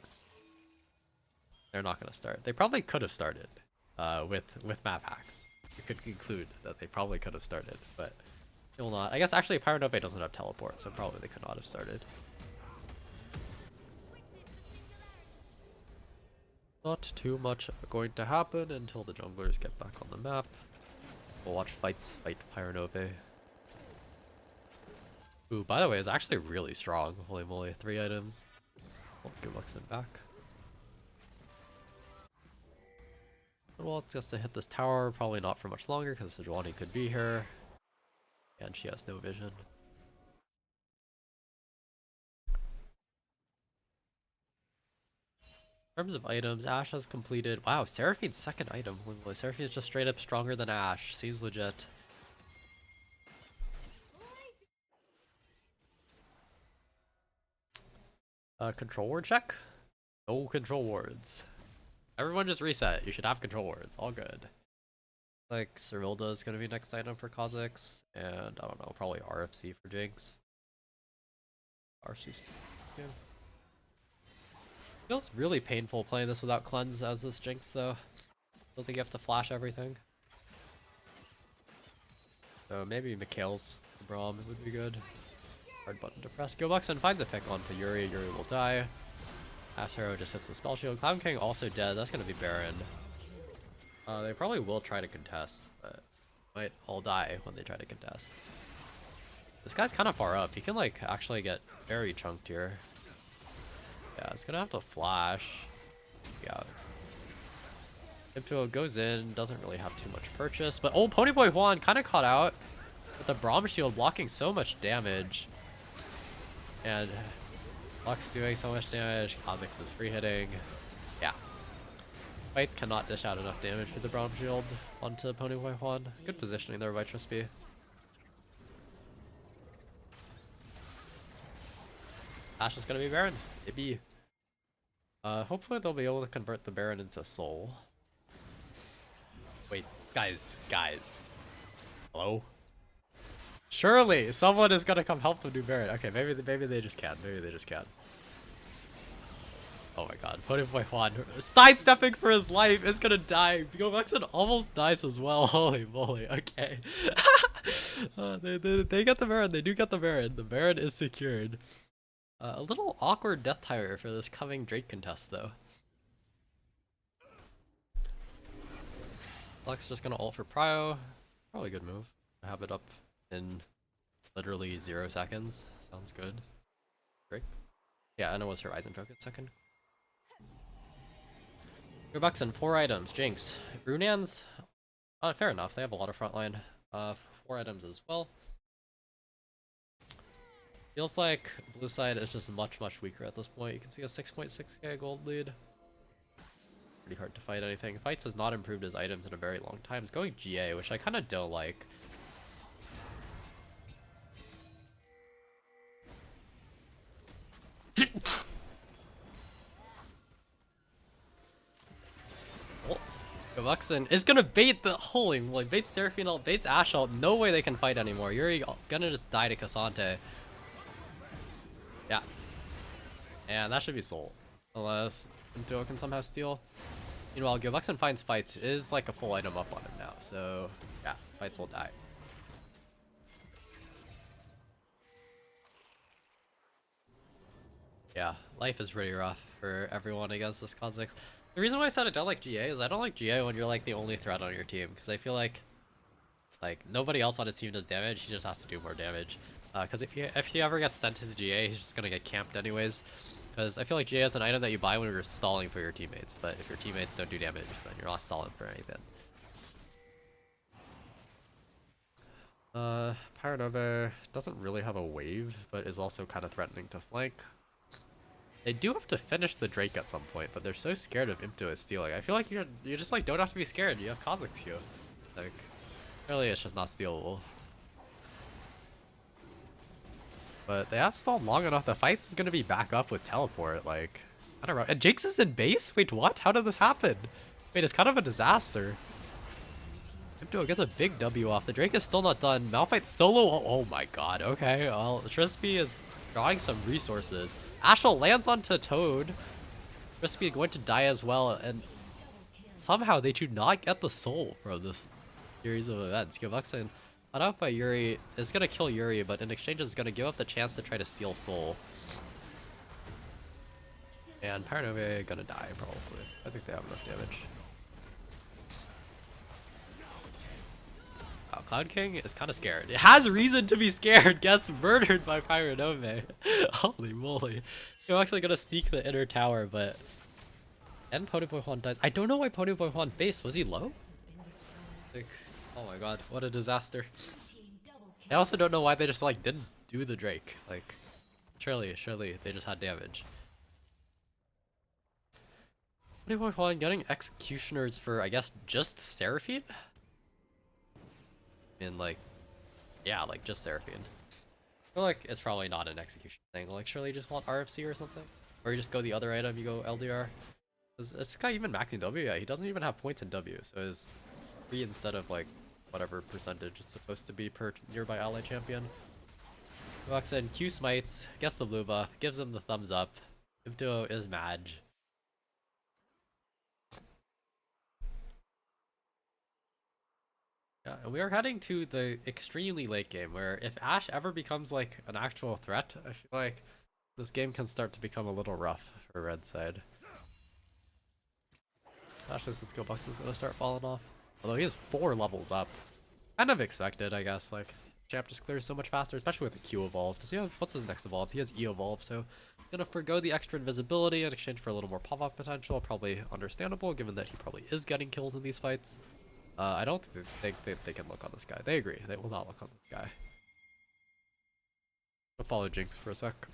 They're not going to start. They probably could have started with map hacks. You could conclude that they probably could have started, but they will not. I guess actually Pyronope doesn't have teleport, so probably they could not have started. Not too much going to happen until the junglers get back on the map. We'll watch Fights fight Pyronope. Ooh, by the way, it's actually really strong. Holy moly, 3 items. I'll give Luxon back. Well, it's just to hit this tower, probably not for much longer because Sejuani could be here. And she has no vision. In terms of items, Ashe has completed. Wow, Seraphine's second item. Seraphine is just straight up stronger than Ashe. Seems legit. Control ward check? No control wards. Everyone just reset. You should have control wards. All good. Like, Serilda is gonna be next item for Kha'Zix, and I don't know, probably RFC for Jinx. RFC's yeah. Feels really painful playing this without cleanse as this Jinx though. Don't think you have to flash everything. So maybe Mikhail's Braum would be good. Hard button to press. Gilbuxen finds a pick onto Yuri. Yuri will die. Astro just hits the spell shield. Clown King also dead. That's gonna be Baron. They probably will try to contest, but might all die when they try to contest. This guy's kind of far up. He can like actually get very chunked here. Yeah, it's gonna have to flash. Yeah. Impto goes in, doesn't really have too much purchase, but oh, Ponyboy Juan kind of caught out with the Braum shield blocking so much damage. And Lux doing so much damage, Kha'Zix is free hitting. Yeah. Fights cannot dish out enough damage for the Braum shield onto Ponyboy Juan. Good positioning there by Trispy. Ashe is gonna be Baron. Maybe. Hopefully they'll be able to convert the Baron into Soul. Wait, guys. Hello? Surely someone is gonna come help them do Baron. Okay, maybe they just can't. Maybe they just can't. Oh my god, Ponyboy Juan sidestepping for his life is gonna die. Gilbuxen almost dies as well. Holy moly, okay. They get the Baron, they do get the Baron. The Baron is secured. A little awkward death tire for this coming Drake contest though. Lux just gonna ult for Prio. Probably a good move. Have it up in literally 0 seconds. Sounds good. Drake. Yeah, and it was Horizon Focus second. Gilbuxen, 4 items. Jinx. Runans. Fair enough. They have a lot of frontline. 4 items as well. Feels like blue side is just much weaker at this point. You can see a 6.6k gold lead. Pretty hard to fight anything. Fights has not improved his items in a very long time. It's going GA, which I kind of don't like. Gilbuxen is gonna bait the holy moly, baits Seraphine ult, baits Ashe ult. No way they can fight anymore. Yuri gonna just die to Cassante. Yeah. And that should be Soul. Unless Duo can somehow steal. Meanwhile, Gilbuxen finds fights is like a full item up on him now, so yeah, fights will die. Yeah, life is pretty rough for everyone against this Kha'Zix. The reason why I said I don't like GA is I don't like GA when you're like the only threat on your team, because I feel like nobody else on his team does damage, he just has to do more damage. Because if he ever gets sent his GA, he's just gonna get camped anyways. Because I feel like GA is an item that you buy when you're stalling for your teammates, but if your teammates don't do damage, then you're not stalling for anything. Paranova doesn't really have a wave, but is also kind of threatening to flank. They do have to finish the Drake at some point, but they're so scared of Impto as stealing. I feel like you just like don't have to be scared. You have Kha'Zix Q. Like, really, it's just not stealable. But they have stalled long enough. The fight is gonna be back up with teleport. Like, I don't know. And Jinx is in base. Wait, what? How did this happen? Wait, it's kind of a disaster. Impto gets a big W off. The Drake is still not done. Malphite solo. Oh my god. Okay. Well, Trispy is drawing some resources. Ashel lands onto Toad. Trispy going to die as well, and somehow they do not get the soul from this series of events. Gilbuxen, caught out by Yuri, is gonna kill Yuri, but in exchange is gonna give up the chance to try to steal soul. And Paranova gonna die probably. I think they have enough damage. Wow, Cloud King is kind of scared. It has reason to be scared. Gets murdered by Pyronove. Holy moly. You're actually gonna sneak the inner tower, but... And Ponyboy Juan dies. I don't know why Ponyboy Juan based. Was he low? Like, oh my god, what a disaster. I also don't know why they just like didn't do the Drake. Like, surely they just had damage. 20.1 getting executioners for, I guess, just Seraphine? And like, yeah, like just Seraphine. I feel like it's probably not an execution thing. Like, surely you just want RFC or something? Or you just go the other item, you go LDR? Is this guy even maxing W? Yeah, he doesn't even have points in W, so his 3 instead of like whatever percentage it's supposed to be per nearby ally champion. Walks in, Q smites, gets the blue buff, gives him the thumbs up. Ibto is mad. Yeah, and we are heading to the extremely late game where if Ashe ever becomes like an actual threat, I feel like this game can start to become a little rough for red side. Ashe's Let's Go Bucks is gonna start falling off. Although he is 4 levels up. Kind of expected, I guess. Like, champ just clears so much faster, especially with the Q evolve. Does he have, what's his next evolve? He has E evolve, so gonna forgo the extra invisibility in exchange for a little more pop-up potential. Probably understandable, given that he probably is getting kills in these fights. I don't think they can look on this guy. They agree. They will not look on this guy. I'll follow Jinx for a sec.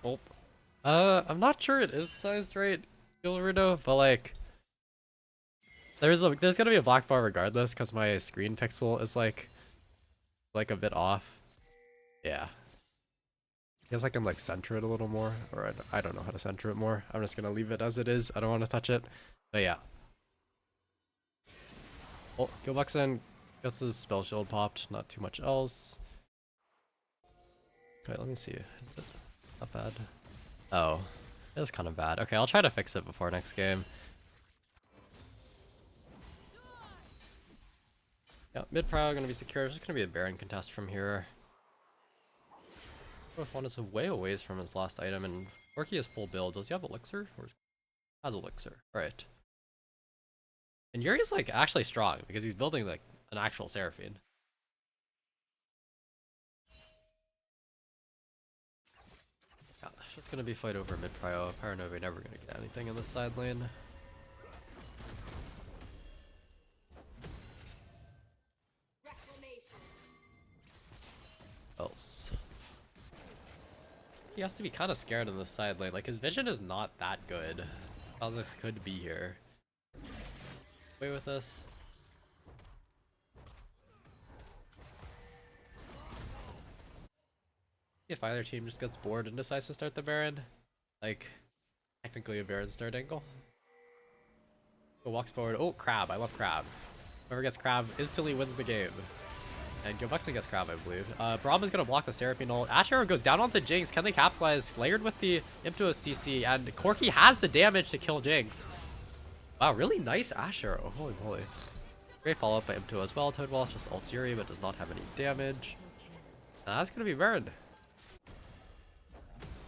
Oh. I'm not sure it is sized right, Gilrudo, but like, there's gonna be a black bar regardless, because my screen pixel is like a bit off. Yeah. I guess I can like center it a little more, or I don't know how to center it more. I'm just gonna leave it as it is. I don't want to touch it. But yeah. Oh, Gilbuckson gets his spell shield popped. Not too much else. Okay, let me see. Is it not bad? Oh, it is kind of bad. Okay, I'll try to fix it before next game. Yeah, mid prio gonna be secure. There's just gonna be a Baron contest from here. If one is way away from his last item, and Orky has full build. Does he have Elixir? Or has Elixir? Alright. And Yuri's like actually strong because he's building like an actual Seraphine. Yeah, it's just gonna be fight over mid prio. Paranova never gonna get anything in this side lane. Else. He has to be kind of scared in this side lane. Like, his vision is not that good. Kha'Zix could be here. Away with this. If either team just gets bored and decides to start the Baron, like, technically a Baron start angle. So walks forward. Oh, Crab. I love Crab. Whoever gets Crab instantly wins the game. And Gilbuckson gets Crab, I believe. Braum is going to block the Seraphine ult. Ashe Arrow goes down onto Jinx. Can they capitalize? Layered with the Impto CC, and Corki has the damage to kill Jinx. Wow, really nice Ashe Arrow. Holy moly. Great follow-up by Impto as well. Toad Wall's just ults Yuri, but does not have any damage. That's going to be Baron.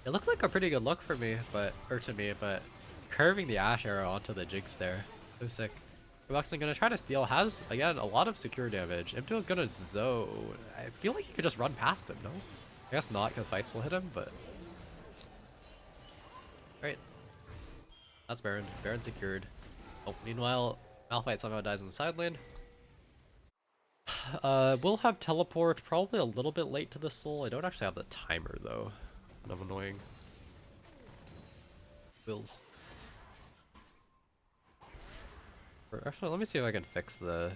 It looked like a pretty good look for me, but curving the Ashe Arrow onto the Jinx there. So sick. Gilbuckson gonna try to steal, has, again, a lot of secure damage. Impto is gonna zone. I feel like he could just run past him, no? I guess not, because fights will hit him, but... Right. That's Baron. Baron secured. Oh, meanwhile, Malphite somehow dies in the side lane. We'll have teleport, probably a little bit late to the soul. I don't actually have the timer, though. Kind of annoying. Wills. Actually, let me see if I can fix the...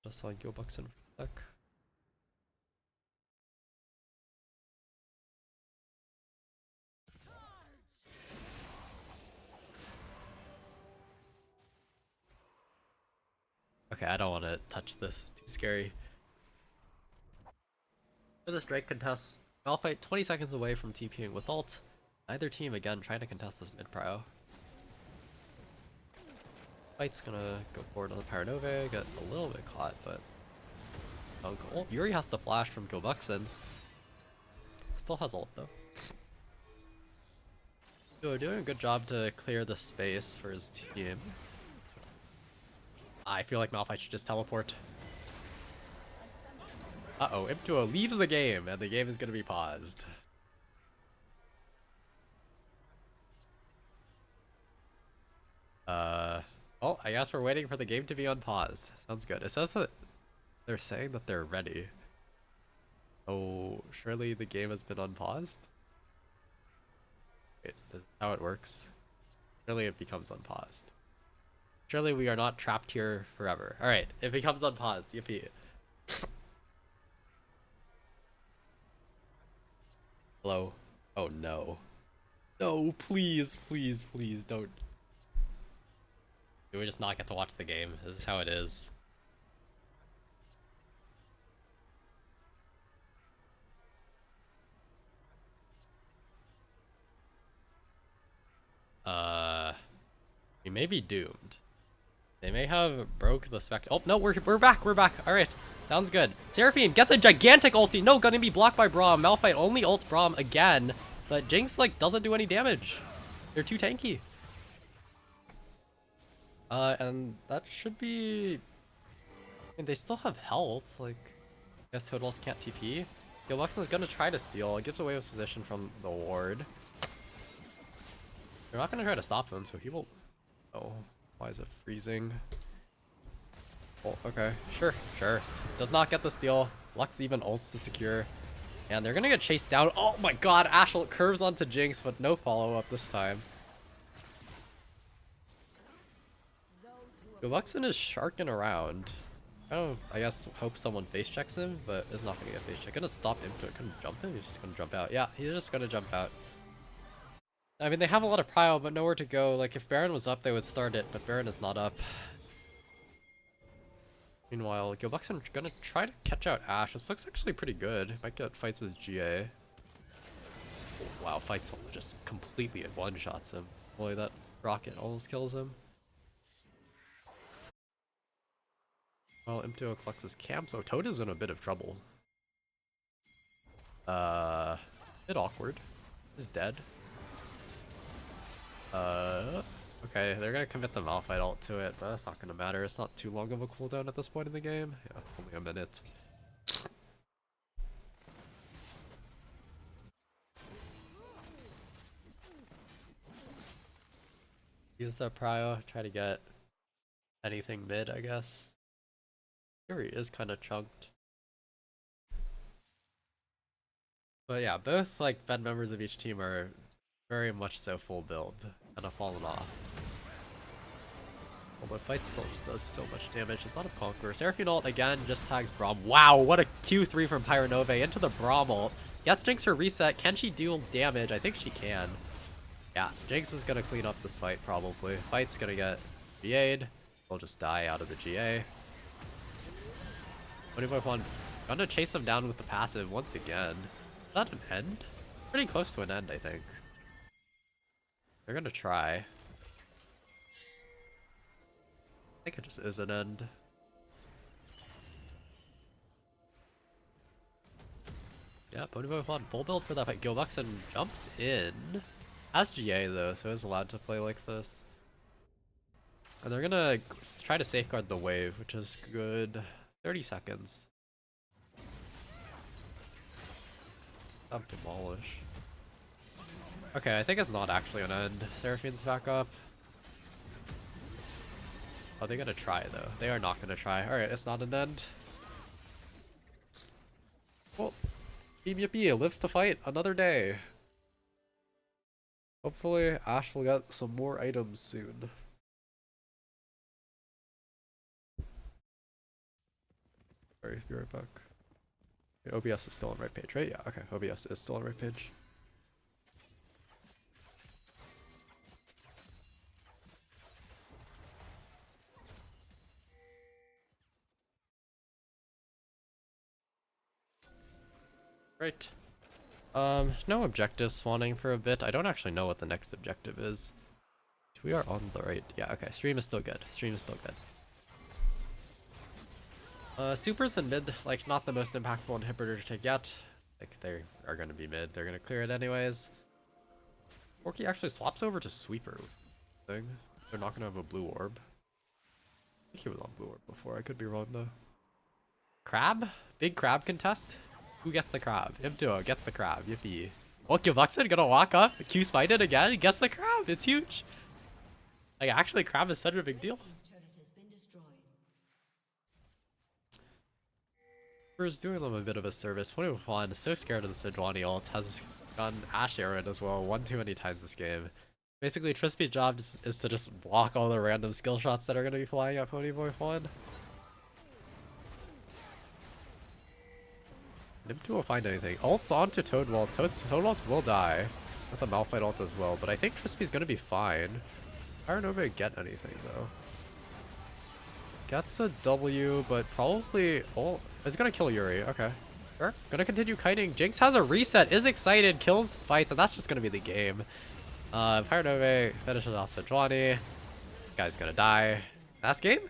Just on Gilbuckson for a sec. Okay, I don't want to touch this. Too scary. For this Drake contest, Malphite 20 seconds away from TPing with ult. Neither team, again, trying to contest this mid-prio. Fight's gonna go forward on the Paranova, get a little bit caught, but... Oh, cool. Yuri has to flash from Gilbuckson. Still has ult, though. So, doing a good job to clear the space for his team. I feel like Malphite should just teleport. Uh-oh, Impto leaves the game, and the game is gonna be paused. Oh, I guess we're waiting for the game to be unpaused. Sounds good. It says that they're saying that they're ready. Oh, surely the game has been unpaused? Wait, is that how it works? Surely it becomes unpaused. Surely we are not trapped here forever. Alright, it becomes unpaused. Yippee. Hello? Oh no. No, please, please, please don't. Do we just not get to watch the game? Is this how it is? We may be doomed. They may have broke the spec. Oh no, we're back. We're back. All right, sounds good. Seraphine gets a gigantic ulti. No, gonna be blocked by Braum. Malphite only ults Braum again, but Jinx like doesn't do any damage. They're too tanky. And that should be. I mean, they still have health. Like, I guess Toadwalls can't TP. Gilbuxton's gonna try to steal. It gives away his position from the ward. They're not gonna try to stop him, so he will. Oh, why is it freezing? Oh, okay, sure. Does not get the steal. Lux even ults to secure. And they're gonna get chased down. Oh my god, Ashel curves onto Jinx, but no follow-up this time. Gilbuxton is sharking around. I guess hope someone face checks him, but it's not gonna get face checked. Gonna stop him. Gonna jump him? He's just gonna jump out. Yeah, he's just gonna jump out. I mean, they have a lot of prio, but nowhere to go. Like, if Baron was up, they would start it, but Baron is not up. Meanwhile, Gilbuxton gonna try to catch out Ashe. This looks actually pretty good. Might get fights as GA. Oh, wow, fights just completely one-shots him. Boy, that rocket almost kills him. Well, Imto collects his camp, so Toad is in a bit of trouble. Bit awkward. He's dead. Okay, they're gonna commit the Malphite ult to it, but that's not gonna matter. It's not too long of a cooldown at this point in the game. Yeah, only a minute. Use the prio, try to get anything mid, I guess. Fury is kind of chunked. But yeah, both like Fed members of each team are very much so full build, kind of fallen off. Oh, but fight still just does so much damage. It's not a Conqueror. Seraphine ult again just tags Braum. Wow, what a Q3 from Pyronove into the Braum ult. Yes, Jinx her reset. Can she deal damage? I think she can. Yeah, Jinx is gonna clean up this fight probably. Fight's gonna get GA'd. We'll just die out of the GA. 25-1. Gonna chase them down with the passive once again. Is that an end? Pretty close to an end, I think. They're gonna try. I think it just is an end. Yeah, Bonify full build for that fight. Gilbuxton jumps in. Has GA though, so is allowed to play like this. And they're gonna try to safeguard the wave, which is good. 30 seconds. Demolish. Okay, I think it's not actually an end. Seraphine's back up. Oh, they're gonna try though. They are not gonna try. Alright, it's not an end. Well, Team Yippee lives to fight another day. Hopefully, Ashe will get some more items soon. Sorry, be right back. OBS is still on right page, right? Yeah, okay. OBS is still on right page. Right. No objectives spawning for a bit. I don't actually know what the next objective is. We are on the right. Yeah, okay. Stream is still good. Stream is still good. Supers and mid, like, not the most impactful inhibitor to get. Like, they are going to be mid. They're going to clear it anyways. Orky actually swaps over to Sweeper thing. They're not going to have a blue orb. I think he was on blue orb before. I could be wrong, though. Crab? Big crab contest? Who gets the crab? Imduo gets the crab. Yippee. Oh, Gilbuxton gonna walk up. Q-smite it again. He gets the crab. It's huge. Like, actually, Crab is such a big deal. We're doing them a bit of a service. 21, so scared of the Sejuani ult, has gotten Ashe Aaron as well one too many times this game. Basically, Trispy's job is to just block all the random skill shots that are going to be flying at Ponyboy Juan. Nimtu will find anything. Ults onto Toadwaltz. Toadwaltz will die with a Malphite ult as well, but I think Trispy's going to be fine. I don't know if I get anything though. Gets a W, but probably ult is going to kill Yuri. Okay. Sure. Gonna continue kiting. Jinx has a reset, is excited, kills, fights, and that's just gonna be the game. Fire Nove finishes off Sejuani. Guy's gonna die. Last game?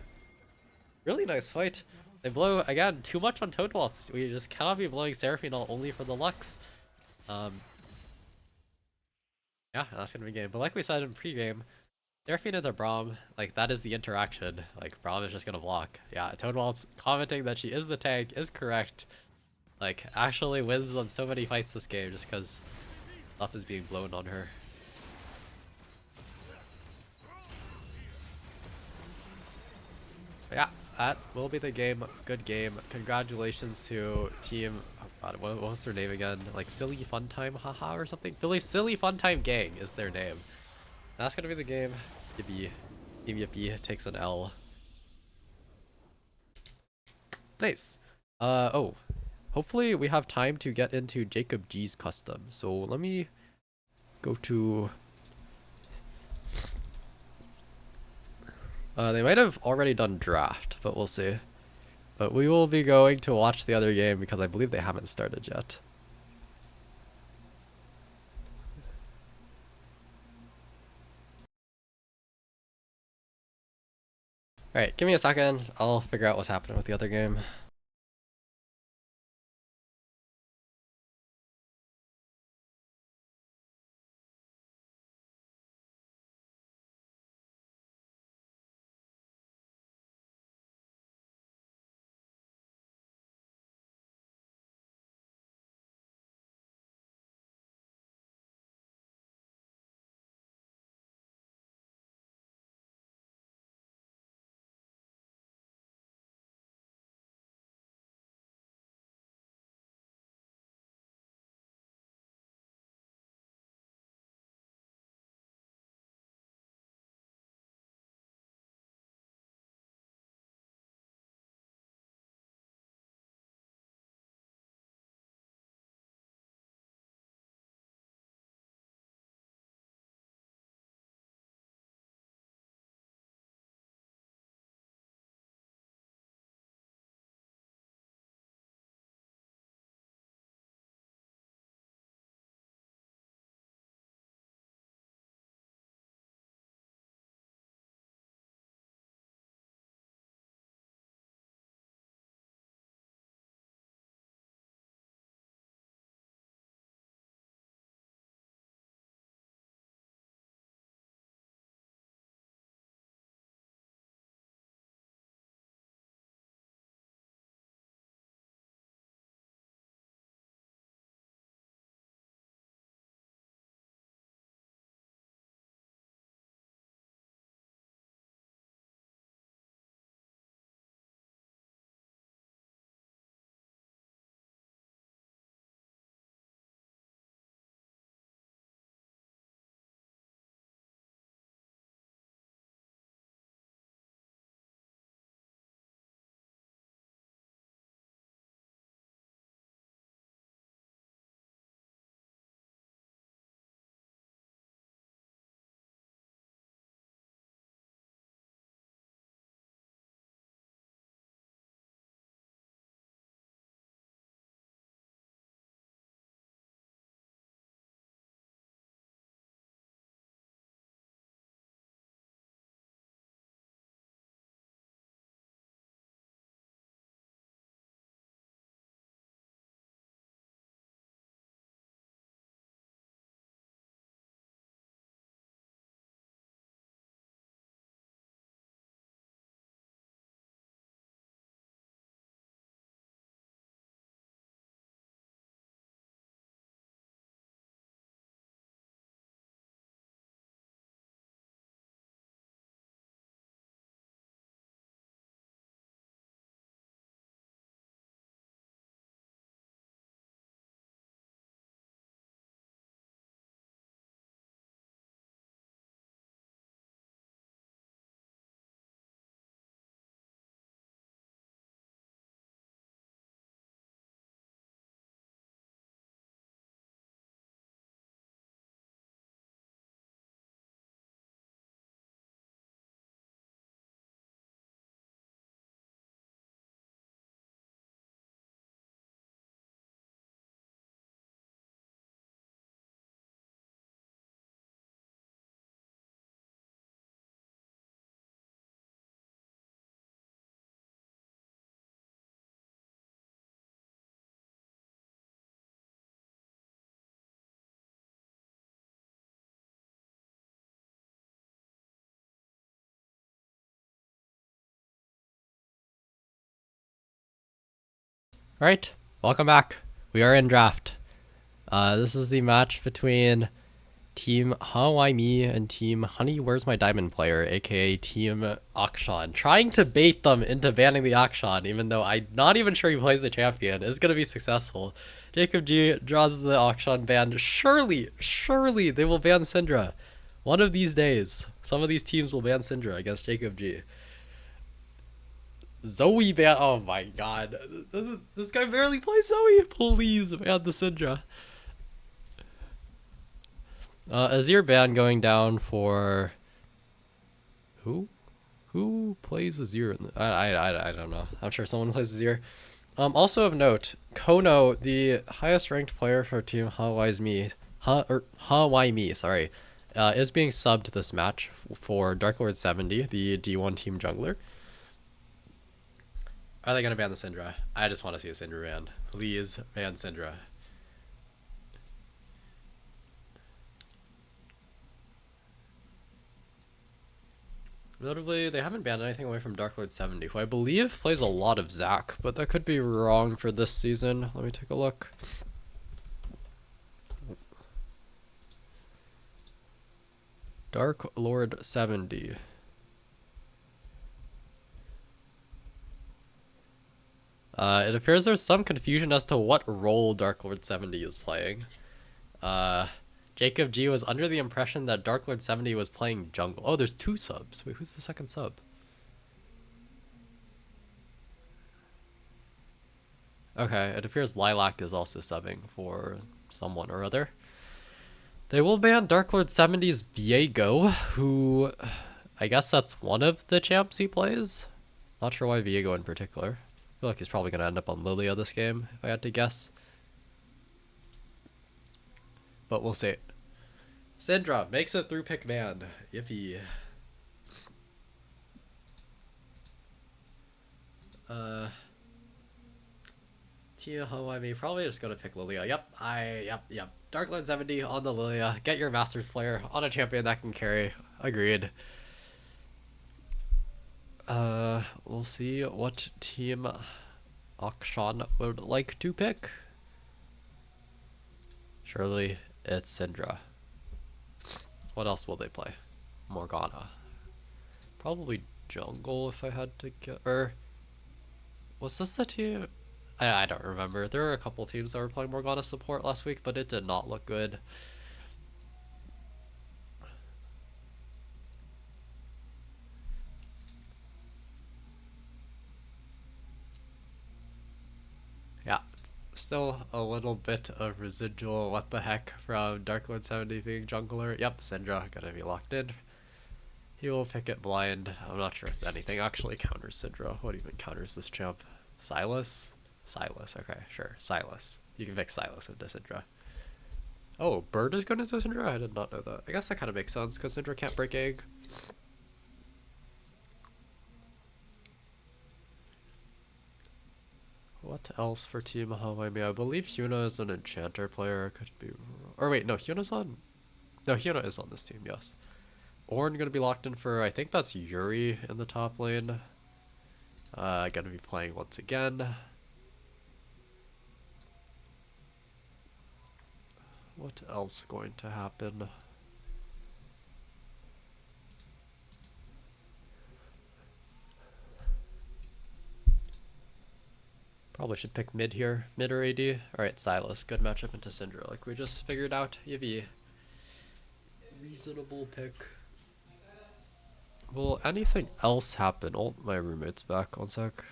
Really nice fight. They blow, again, too much on Toadwaltz. We just cannot be blowing Seraphine all only for the Lux. Yeah, that's gonna be game. But like we said in pregame, Seraphine and the Braum, like, that is the interaction. Like, Braum is just gonna block. Yeah, Toadwaltz commenting that she is the tank is correct. Like, actually wins them so many fights this game just because stuff is being blown on her. But yeah, that will be the game. Good game. Congratulations to team. Oh god, what was their name again? Like Silly Fun Time Haha or something? Silly Fun Time Gang is their name. That's gonna be the game. Yippee. Team Yippee takes an L. Nice. Oh. Hopefully we have time to get into Jacob G's custom. So let me go to... they might have already done draft, but we'll see. But we will be going to watch the other game because I believe they haven't started yet. Alright, give me a second. I'll figure out what's happening with the other game. Alright, welcome back. We are in draft. This is the match between Team Hawaii Me and Team Honey Where's My Diamond Player, aka Team Akshan. Trying to bait them into banning the Akshan, even though I'm not even sure he plays the champion. It's gonna be successful. Jacob G draws the Akshan ban. Surely they will ban Syndra. One of these days, some of these teams will ban Syndra against Jacob G. Zoe ban. Oh my god. This guy barely plays Zoe. Please ban the Syndra. Azir ban going down for who? Who plays Azir? I don't know. I'm sure someone plays Azir. Also of note, Kono, the highest ranked player for Team Hawaii Me, sorry, is being subbed this match for Dark Lord 70, the D1 team jungler. Are they gonna ban the Syndra? I just want to see a Syndra ban. Please ban Syndra. Notably, they haven't banned anything away from Dark Lord 70, who I believe plays a lot of Zac, but that could be wrong for this season. Let me take a look. Dark Lord 70. It appears there's some confusion as to what role Dark Lord 70 is playing. Jacob G was under the impression that Dark Lord 70 was playing jungle. Oh, there's two subs. Wait, who's the second sub? Okay, it appears Lilac is also subbing for someone or other. They will ban Dark Lord 70's Viego, who I guess that's one of the champs he plays. Not sure why Viego in particular. I feel like he's probably going to end up on Lilia this game, if I had to guess. But we'll see. Syndra makes it through pick man. Yippee. Tia Hawaii probably just gonna pick Lilia. Yep. Dark Lord 70 on the Lilia. Get your Masters player on a champion that can carry. Agreed. We'll see what team Akshan would like to pick. Surely it's Syndra. What else will they play? Morgana. Probably jungle if I had to get. Or was this the team? I don't remember. There were a couple teams that were playing Morgana support last week, but it did not look good. Yeah, still a little bit of residual what the heck from Dark Lord 70 being jungler. Yep, Syndra gonna be locked in. He will pick it blind. I'm not sure if anything actually counters Syndra. What even counters this champ? Silas? Silas, okay, sure. Silas. You can pick Silas into Syndra. Oh, Bird is going into Syndra? I did not know that. I guess that kind of makes sense because Syndra can't break egg. What else for Team Hawaii? I believe Hyuna is an enchanter player. Could be wrong. Or wait, no, Hyuna's on. No, Hyuna is on this team, yes. Ornn gonna be locked in for, I think that's Yuri in the top lane. Gonna be playing once again. What else going to happen? Probably should pick mid here. Mid or AD. Alright, Silas. Good matchup into Syndra. Like we just figured out. Yivi. Reasonable pick. Will anything else happen? Oh, my roommate's back. One sec.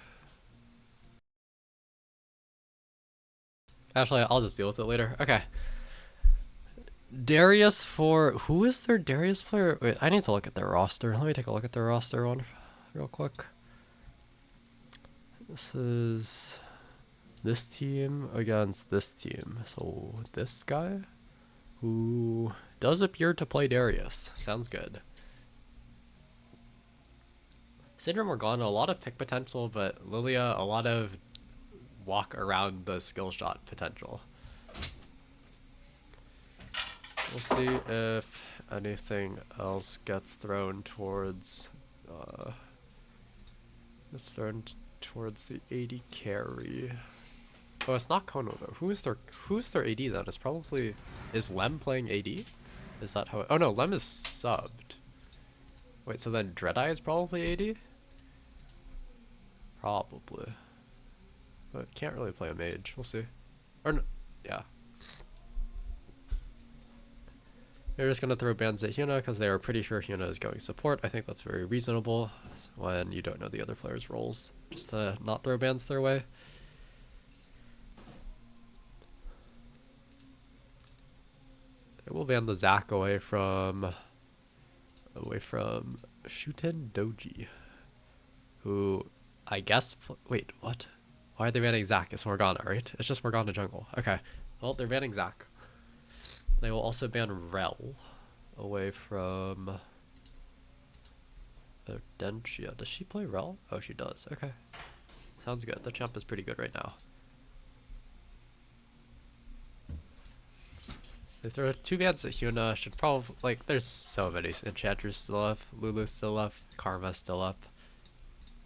Actually, I'll just deal with it later. Okay. Darius for... Who is their Darius player? Wait, I need to look at their roster. Let me take a look at their roster one real quick. This is... this team against this team. So this guy, who does appear to play Darius. Sounds good. Syndra Morgana, a lot of pick potential, but Lilia, a lot of walk around the skill shot potential. We'll see if anything else gets thrown towards the 80 carry. Oh, it's not Kono though. Who's their AD then? It's probably, is Lem playing AD? Is that how it, oh no, Lem is subbed. Wait, so then Dreadeye is probably AD? Probably. But can't really play a mage. We'll see. Or yeah. They're just gonna throw bans at Hyuna because they are pretty sure Hyuna is going support. I think that's very reasonable when you don't know the other players' roles. Just to not throw bans their way. They will ban the Zac away from Shuten Doji, who I guess wait, what? Why are they banning Zac? It's Morgana, right? It's just Morgana jungle. Okay. Well, they're banning Zac. They will also ban Rel away from Dentia. Does she play Rel? Oh, she does. Okay. Sounds good. The champ is pretty good right now. They throw two bans at Hyuna. Should probably, like, there's so many. Enchantress still up. Lulu still up. Karma still up.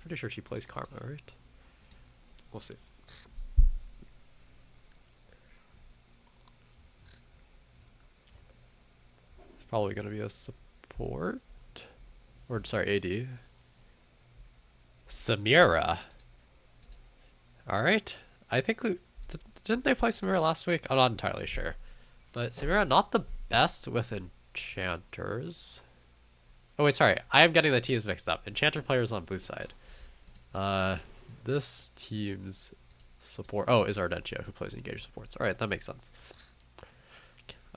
Pretty sure she plays Karma, right? We'll see. It's probably going to be a support. Or, sorry, AD. Samira. Alright. I think didn't they play Samira last week? I'm not entirely sure. But Samira, not the best with enchanters. Oh wait, sorry. I am getting the teams mixed up. Enchanter players on blue side. This team's support. Oh, is Ardentia who plays engage supports. Alright, that makes sense.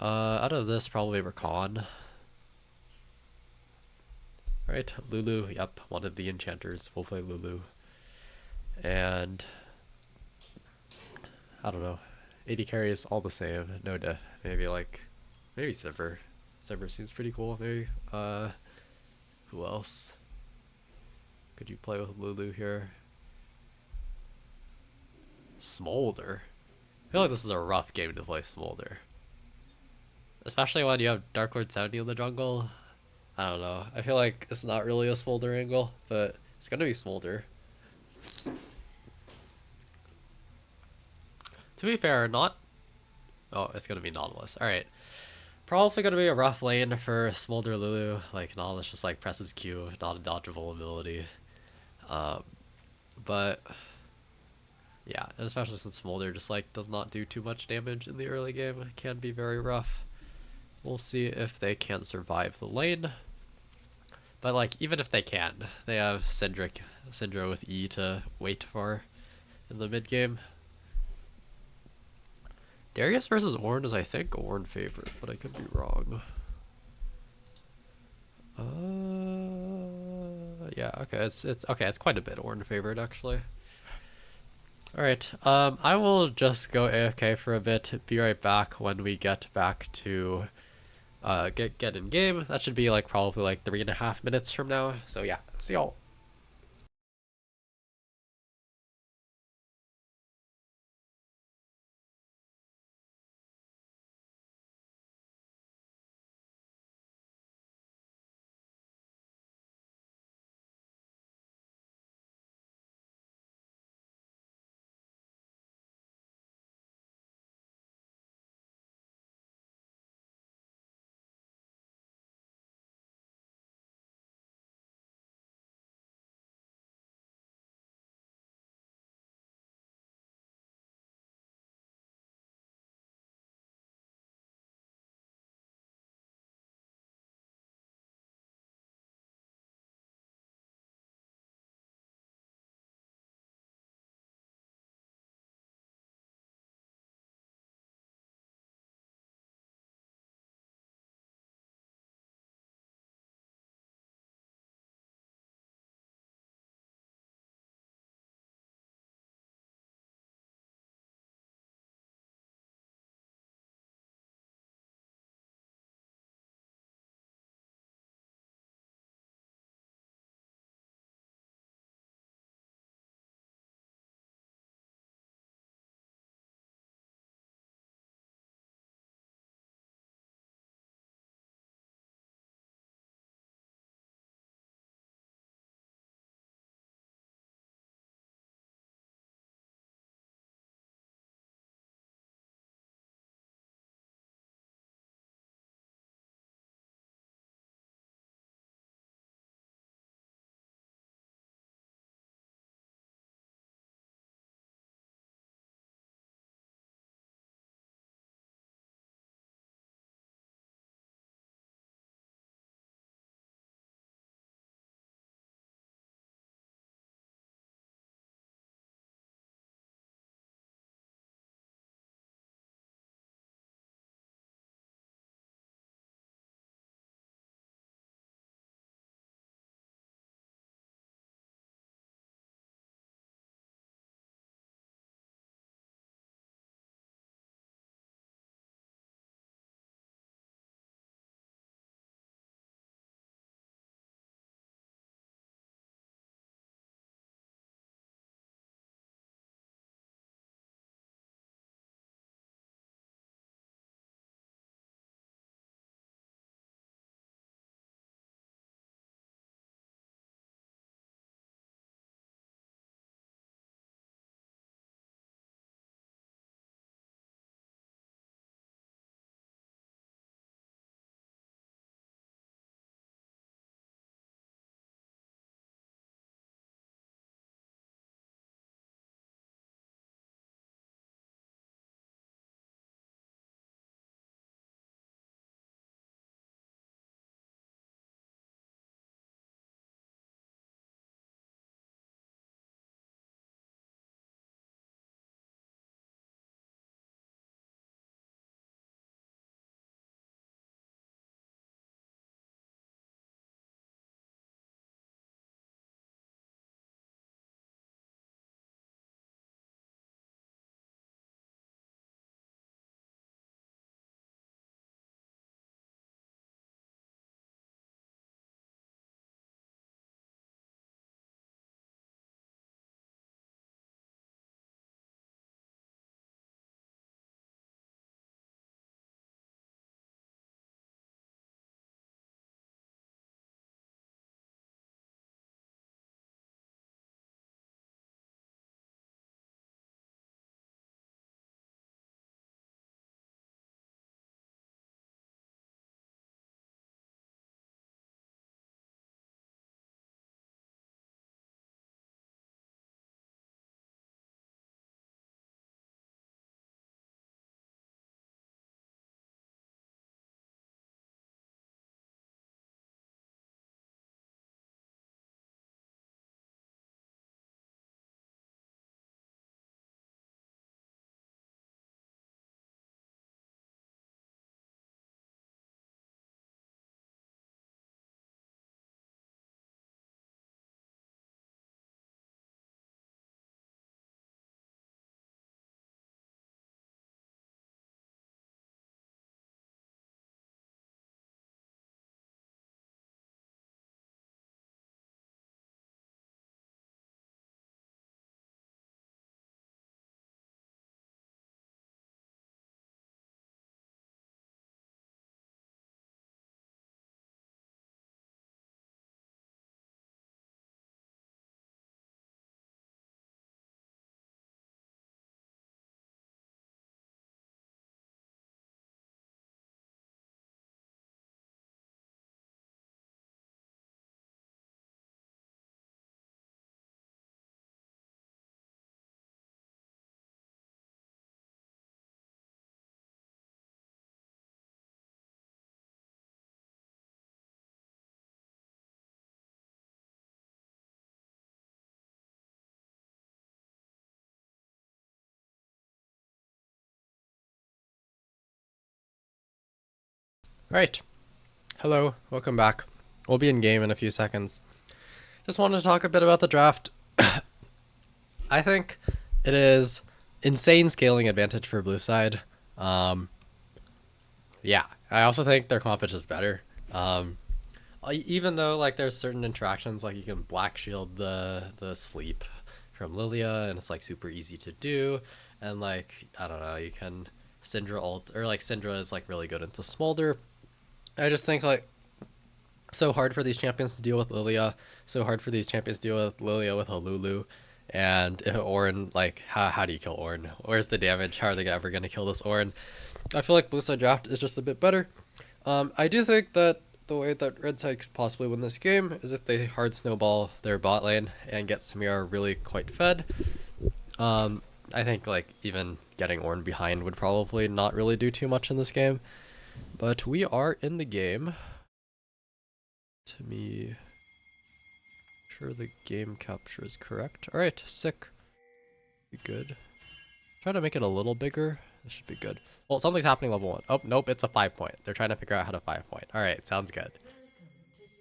Out of this, probably Rakan. Alright, Lulu. Yep, one of the enchanters. We'll play Lulu. And I don't know. AD carry is all the same. No diff. Maybe Sivir. Sivir seems pretty cool. Maybe. Who else? Could you play with Lulu here? Smolder. I feel like this is a rough game to play Smolder. Especially when you have Dark Lord 70 in the jungle. I don't know. I feel like it's not really a Smolder angle, but it's gonna be Smolder. To be fair, not... Oh, it's gonna be Nautilus. Alright. Probably gonna be a rough lane for Smolder Lulu. Like, Nautilus just like presses Q, not a dodgeable ability. But... yeah, and especially since Smolder just like does not do too much damage in the early game. It can be very rough. We'll see if they can survive the lane. But like, even if they can, they have Syndra with E to wait for in the mid game. Darius versus Ornn is, I think, Ornn favorite, but I could be wrong. Yeah, okay, it's okay, it's quite a bit Ornn favorite actually. Alright, I will just go AFK for a bit, be right back when we get back to get in game. That should be like probably like 3.5 minutes from now. So yeah, see y'all. Right. Hello, welcome back. We'll be in game in a few seconds. Just wanted to talk a bit about the draft. I think it is insane scaling advantage for blue side. Um, yeah, I also think their comp is better. Even though like there's certain interactions like you can black shield the sleep from Lilia and it's like super easy to do, and like I don't know, you can Syndra ult, or like Syndra is like really good into Smolder. I just think like so hard for these champions to deal with Lilia, so hard for these champions to deal with Lilia with a Lulu. And if Ornn, like, how do you kill Ornn? Where's the damage? How are they ever going to kill this Ornn? I feel like blue side draft is just a bit better. I do think that the way that red side could possibly win this game is if they hard snowball their bot lane and get Samira really quite fed. I think like even getting Ornn behind would probably not really do too much in this game. But we are in the game. To me, sure the game capture is correct. All right, sick. Be good. Try to make it a little bigger. This should be good. Well, something's happening level 1. Oh, nope, it's a 5-point. They're trying to figure out how to 5-point. All right, sounds good.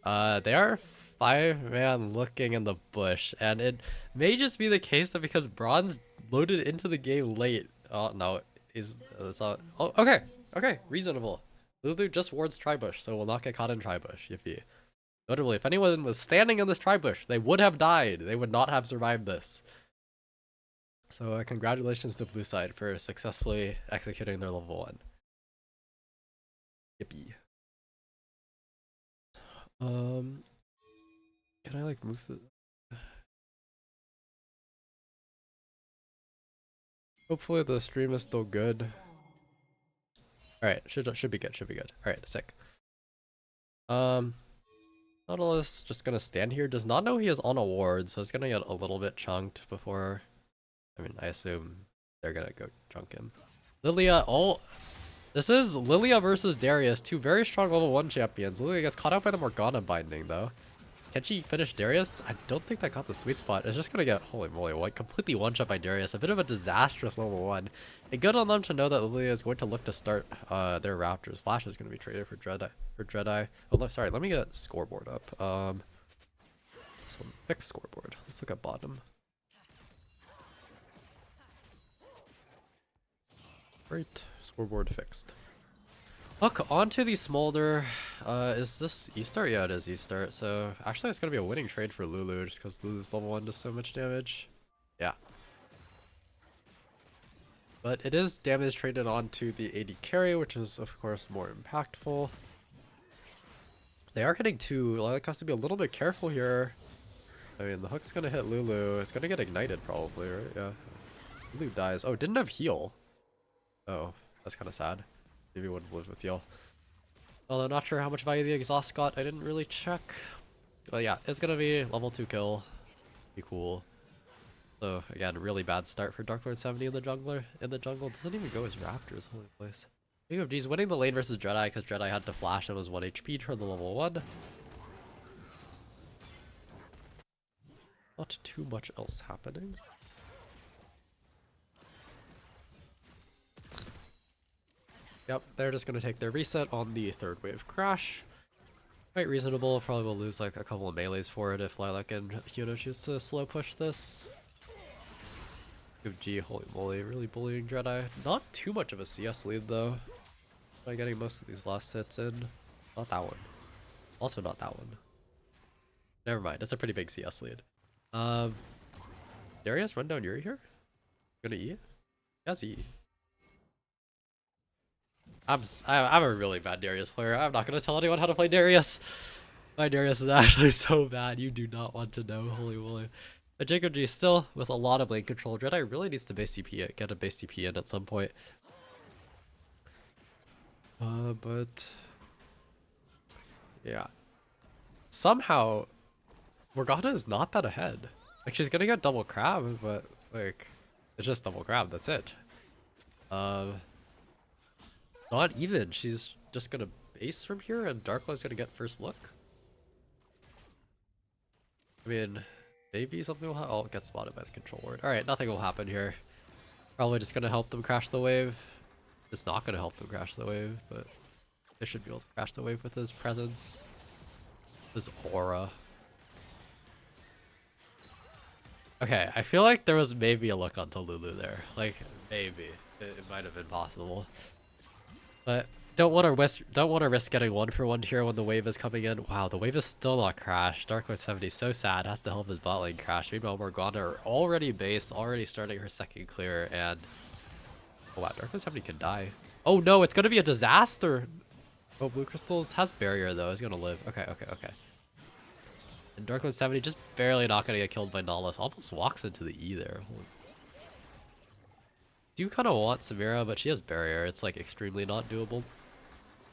They are 5-man looking in the bush, and it may just be the case that because Bronze loaded into the game late. Oh no, it's not. Oh, okay, okay, reasonable. Lulu just wards Tribush, so will not get caught in Tribush. Yippee. Notably, if anyone was standing in this Tribush, they would have died. They would not have survived this. So congratulations to blue side for successfully executing their level 1. Yippee. Can I like move the... Hopefully the stream is still good. Alright, should be good, should be good. Alright, sick. Nautilus just gonna stand here, does not know he is on a ward, so it's gonna get a little bit chunked before... I mean, I assume they're gonna go chunk him. Lilia, oh! This is Lilia versus Darius, two very strong level 1 champions. Lilia gets caught out by the Morgana binding though. Can she finish Darius? I don't think that got the sweet spot. It's just gonna get, holy moly, what, completely one-shot by Darius. A bit of a disastrous level 1. And good on them to know that Lilia is going to look to start their Raptors. Flash is gonna be traded for Dreadeye. Oh, no, sorry, let me get scoreboard up. So fix scoreboard. Let's look at bottom. Right, scoreboard fixed. Look, onto the Smolder. Is this E-start? Yeah, it is E-start. So actually it's gonna be a winning trade for Lulu just because Lulu's level 1 does so much damage. Yeah. But it is damage traded onto the AD carry, which is of course more impactful. They are getting 2. Like has to be a little bit careful here. I mean, the hook's gonna hit Lulu. It's gonna get ignited probably, right? Yeah. Lulu dies. Oh, didn't have heal. Oh, that's kind of sad. Maybe would have lived with heal. Although not sure how much value the exhaust got. I didn't really check. But yeah, it's gonna be level 2 kill. Be cool. So again, really bad start for Dark Lord 70 in the jungler. In the jungle, doesn't even go as Raptors. Holy place. UFG's winning the lane versus Dreadeye because Dreadeye had to flash and was 1 HP toward the level 1. Not too much else happening. Yep, they're just gonna take their reset on the 3rd wave crash. Quite reasonable, probably will lose like a couple of melees for it if Lilac and Hyuno choose to slow push this. UFG, holy moly, really bullying Dreadeye. Not too much of a CS lead though. By getting most of these last hits in. Not that one. Also not that one. Never mind, it's a pretty big CS lead. Darius, run down Yuri here? Gonna E? Yes, E. I'm a really bad Darius player. I'm not gonna tell anyone how to play Darius. My Darius is actually so bad. You do not want to know. Holy moly. But Jacob G still with a lot of lane control. Dreadeye really needs to base TP it, get a base TP in at some point. But yeah. Somehow Morgana is not that ahead. Like she's gonna get double crab, but like it's just double crab, that's it. Not even. She's just gonna base from here and Darklord's gonna get first look. I mean, maybe something will happen. Oh, it gets spotted by the control ward. Alright, nothing will happen here. Probably just gonna help them crash the wave. It's not gonna help them crash the wave, but They should be able to crash the wave with his presence. His aura. Okay, I feel like there was maybe a look onto Lulu there. Like, maybe. It might have been possible. But don't want to risk getting 1-for-1 here when the wave is coming in. Wow, the wave is still not crashed. Darkwood 70 so sad, has to help his bot lane crash. Meanwhile, Morgana already base, already starting her second clear, and oh wow, Darkwood 70 can die. Oh no, it's gonna be a disaster. Oh, Blue Crystals has barrier though. He's gonna live. Okay. And Darkwood 70 just barely not gonna get killed by Nautilus. Almost walks into the E there. Holy. Do kind of want Samira, but she has barrier. It's like extremely not doable.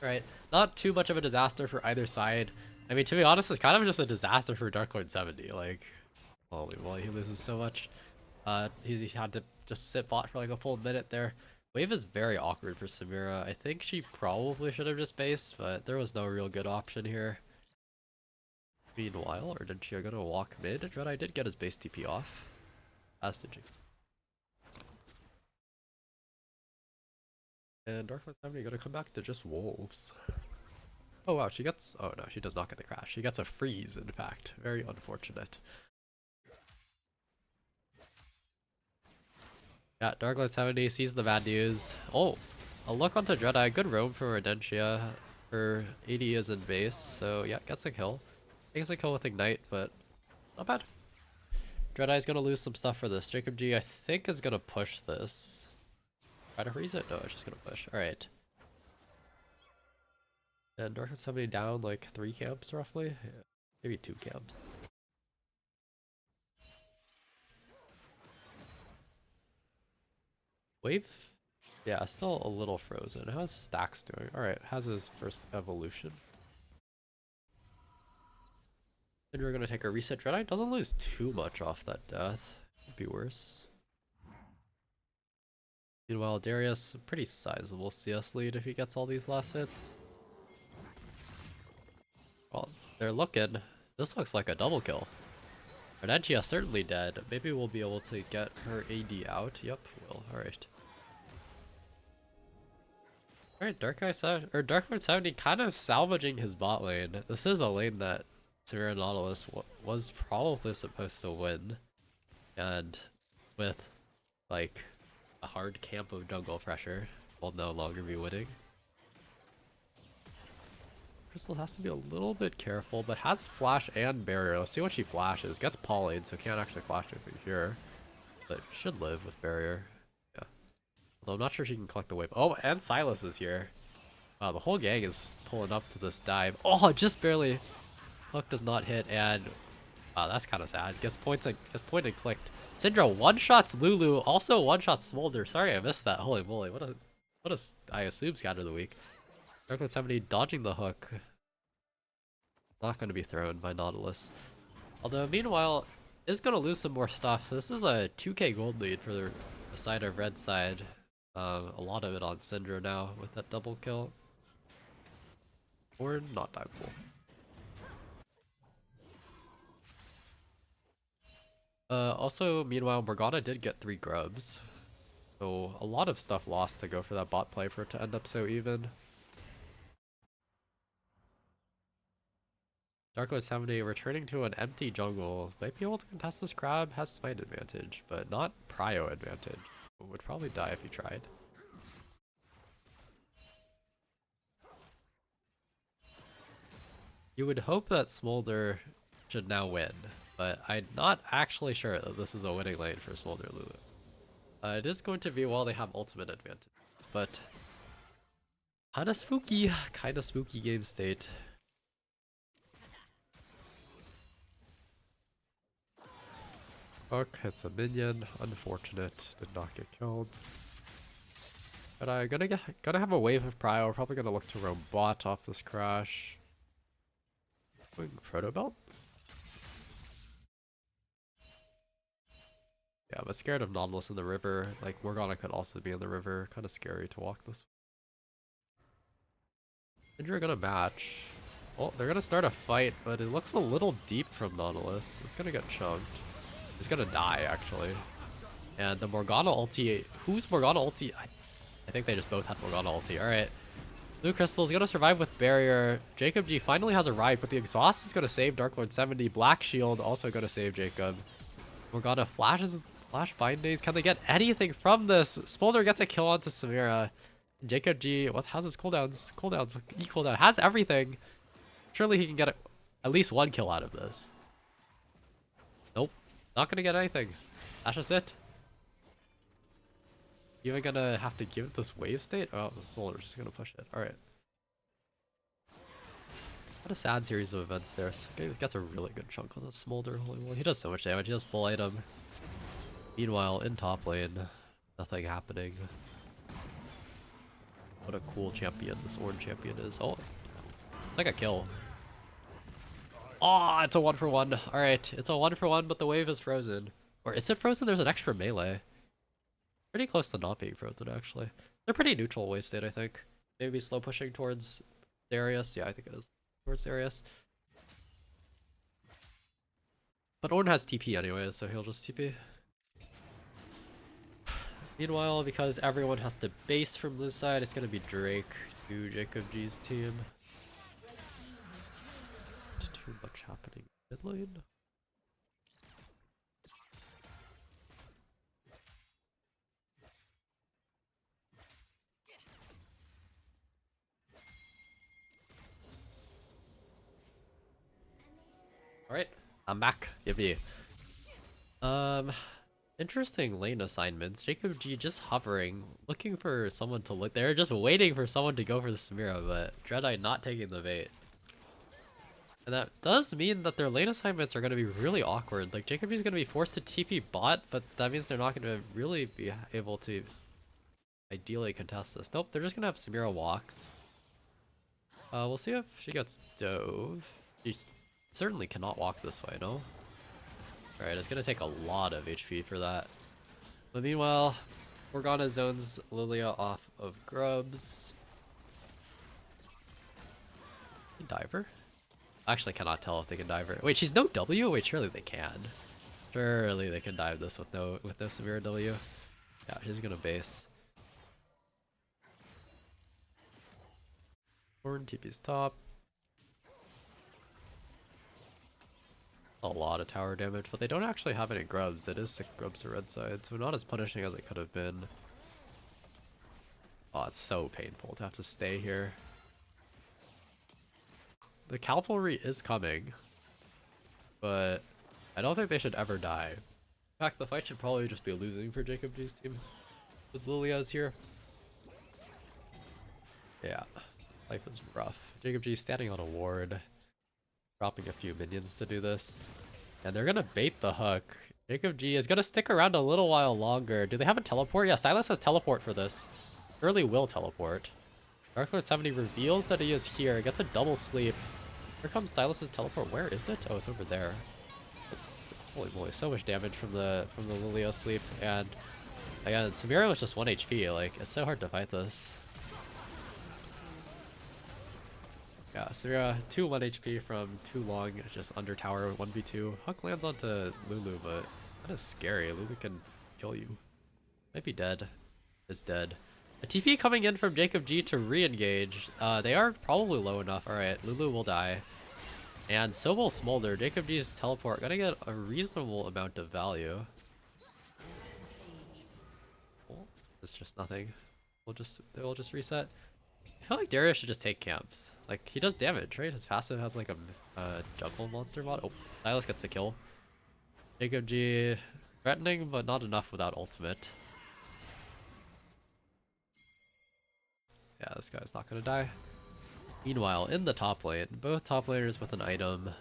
Alright, not too much of a disaster for either side. I mean, to be honest, it's kind of just a disaster for Darkwood 70. Like, holy moly, he loses so much. He had to just sit bot for like a full minute there. Wave is very awkward for Samira. I think she probably should have just based, but there was no real good option here. Meanwhile, or did she go to walk mid? Dreadeye did get his base TP off. As did she. And Darkwood 70 gonna come back to just wolves. Oh wow, she gets... Oh no, she does not get the crash. She gets a freeze, in fact. Very unfortunate. Yeah, Darkwood 70 sees the bad news. Oh, a look onto Dreadeye. Good roam from Redentia. Her AD is in base, so yeah, gets a kill. Takes a kill with Ignite, but not bad. Dreadeye's gonna lose some stuff for this. Jacob G, I think, is gonna push this. Try to freeze it? No, it's just gonna push. Alright. And Darkwood 70 down like 3 camps roughly? Yeah, maybe 2 camps. Wave? Yeah, still a little frozen. How's Stacks doing? Alright, has his first evolution. And we're gonna take a reset. Dreadeye doesn't lose too much off that death. Could be worse. Meanwhile, Darius, pretty sizable CS lead if he gets all these last hits. Well, they're looking. This looks like a double kill. Redentia certainly dead. Maybe we'll be able to get her AD out. Yep, we'll. Alright. Alright, Darkwood 70 kind of salvaging his bot lane. This is a lane that Samira Nautilus was probably supposed to win. And with, like, a hard camp of jungle pressure, will no longer be winning. Crystals has to be a little bit careful, but has flash and barrier. Let's see what she flashes. Gets polyed, so can't actually flash it here. But should live with barrier. Yeah. Although I'm not sure she can collect the wave. Oh, and Silas is here. Wow, the whole gang is pulling up to this dive. Oh, just barely. Hook does not hit, and wow, that's kind of sad. Gets point and clicked. Syndra one-shots Lulu, also one-shots Smolder. Sorry I missed that. Holy moly, what a I assume scatter of the week. Darkwood 70 dodging the hook. Not going to be thrown by Nautilus. Although, meanwhile, is going to lose some more stuff. So this is a 2k gold lead for the side of red side. A lot of it on Syndra now with that double kill. Or not diveable. Also, meanwhile, Morgana did get 3 grubs. So, a lot of stuff lost to go for that bot play for it to end up so even. Darkwood 70 returning to an empty jungle. Might be able to contest this crab. Has smite advantage, but not prio advantage. Would probably die if he tried. You would hope that Smolder should now win, but I'm not actually sure that this is a winning lane for Smolder Lulu. It is going to be while they have ultimate advantage, but kinda spooky game state. Hook hits a minion, unfortunate, did not get killed. But I'm gonna have a wave of prio, probably gonna look to roam bot off this crash. Going Proto Belt? Yeah, but scared of Nautilus in the river. Like, Morgana could also be in the river. Kind of scary to walk this. And you're gonna match. Oh, they're gonna start a fight, but it looks a little deep from Nautilus. It's gonna get chunked. He's gonna die, actually. And the Morgana ulti... Who's Morgana ulti? I think they just both had Morgana ulti. Alright. Blue Crystal's gonna survive with Barrier. Jacob G finally has a ride, but the exhaust is gonna save Dark Lord 70. Black Shield also gonna save Jacob. Morgana flashes, flash bindings. Can they get anything from this? Smolder gets a kill onto Samira. Jacob G, how's his cooldowns? Cooldowns, E cooldown, has everything. Surely he can get at least one kill out of this. Nope, not gonna get anything. That's just it. Even gonna have to give it this wave state? Oh, the Solar's just gonna push it. Alright. What a sad series of events there. So he gets a really good chunk on that Smolder. Holy moly. He does so much damage. He has full item. Meanwhile, in top lane, nothing happening. What a cool champion this orange champion is. Oh, it's like a kill. Oh, it's a 1-for-1. Alright, it's a 1-for-1, but the wave is frozen. Or is it frozen? There's an extra melee. Pretty close to not being frozen, actually. They're pretty neutral wave state, I think. Maybe slow pushing towards Darius. Yeah, I think it is towards Darius. But Ornn has TP anyway, so he'll just TP. Meanwhile, because everyone has to base from this side, it's gonna be Drake to Jacob G's team. There's too much happening in mid lane. Alright, I'm back. Yippee. Interesting lane assignments. Jacob G just hovering, looking for someone to look. They're just waiting for someone to go for the Samira, but Dreadeye not taking the bait. And that does mean that their lane assignments are going to be really awkward. Like, Jacob G is going to be forced to TP bot, but that means they're not going to really be able to ideally contest this. Nope, they're just going to have Samira walk. We'll see if she gets dove. She certainly cannot walk this way, no? Alright, it's gonna take a lot of HP for that. But meanwhile, Morgana zones Lilia off of Grubs. Can diver? I actually cannot tell if they can dive her. Wait, she's no W? Wait, surely they can. Surely they can dive this with no Samira W. Yeah, she's gonna base. Ornn TP's top. A lot of tower damage, but they don't actually have any grubs. It is 6 grubs to red side, so not as punishing as it could have been. Oh, it's so painful to have to stay here. The cavalry is coming, but I don't think they should ever die. In fact, the fight should probably just be losing for Jacob G's team, because Lilia's here. Yeah, life is rough. Jacob G standing on a ward. Dropping a few minions to do this. And they're gonna bait the hook. Jacob G is gonna stick around a little while longer. Do they have a teleport? Yeah, Silas has teleport for this. Surely will teleport. Dark Lord 70 reveals that he is here. Gets a double sleep. Here comes Silas's teleport. Where is it? Oh, it's over there. It's holy moly, so much damage from the Lilia sleep. And again, Samira was just 1 HP. Like, it's so hard to fight this. Yeah, Samira, 1 HP from too long, just under tower, 1v2. Huck lands onto Lulu, but that is scary. Lulu can kill you. Might be dead. Is dead. A TP coming in from Jacob G to re-engage. They are probably low enough. Alright, Lulu will die. And so will Smolder. Jacob G's teleport gonna get a reasonable amount of value. Oh, it's just nothing. They'll just reset. I feel like Darius should just take camps. Like, he does damage, right? His passive has like a jungle monster mod. Oh, Silas gets a kill. Jacob G threatening, but not enough without ultimate. Yeah, this guy's not gonna die. Meanwhile, in the top lane, both top laners with an item.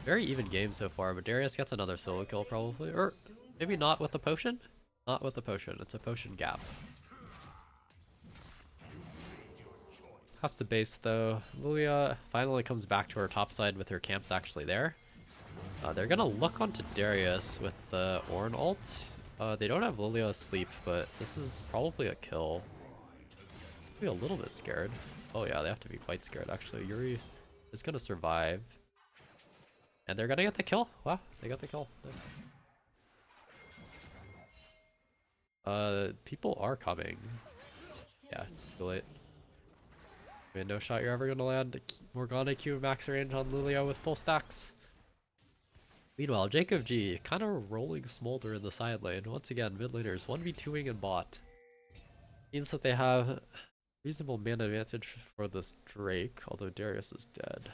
Very even game so far, but Darius gets another solo kill probably. Or maybe not with the potion? Not with the potion, it's a potion gap. Has to base though. Lilia finally comes back to her top side with her camps actually there. They're gonna look onto Darius with the Ornn ult. They don't have Lilia asleep, but this is probably a kill. Be a little bit scared. Oh yeah, they have to be quite scared actually. Yuri is gonna survive. And they're gonna get the kill. Wow, they got the kill. People are coming. Yeah, it's too late. I mean, no shot you're ever gonna land Morgana Q max range on Lilia with full stacks. Meanwhile, Jacob G kind of rolling Smolder in the side lane. Once again, mid laners 1v2ing in bot. Means that they have reasonable mana advantage for this Drake, although Darius is dead.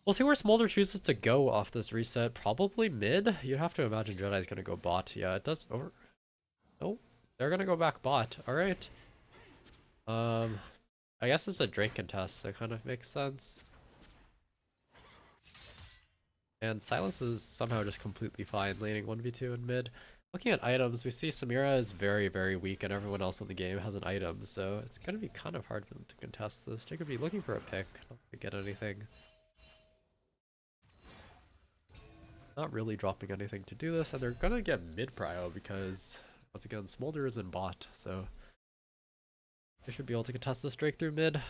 We'll see where Smolder chooses to go off this reset. Probably mid. You'd have to imagine Jedi's gonna go bot. Yeah, it does. Over. Oh, they're gonna go back bot. All right. I guess it's a Drake contest, so it kind of makes sense. And Silas is somehow just completely fine laning 1v2 in mid. Looking at items, we see Samira is very, very weak and everyone else in the game has an item, so it's going to be kind of hard for them to contest this. Jacob be looking for a pick, not to get anything. Not really dropping anything to do this, and they're going to get mid prio because, once again, Smolder is in bot, so they should be able to contest this Drake through mid.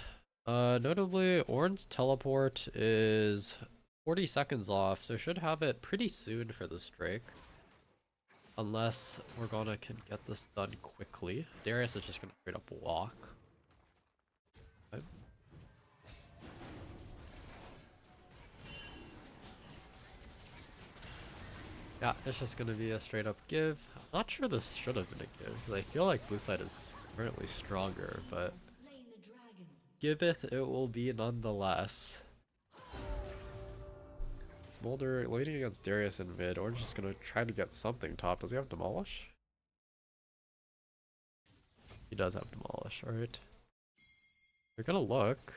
Notably, Ornn's teleport is 40 seconds off, so should have it pretty soon for this Drake. Unless Morgana can get this done quickly. Darius is just gonna straight up walk. Okay. Yeah, it's just gonna be a straight up give. I'm not sure this should have been a give. I feel like blue side is currently stronger, but giveth it will be nonetheless. Smolder leading against Darius in mid. Orange just gonna try to get something top. Does he have Demolish? He does have Demolish, alright. They're gonna look.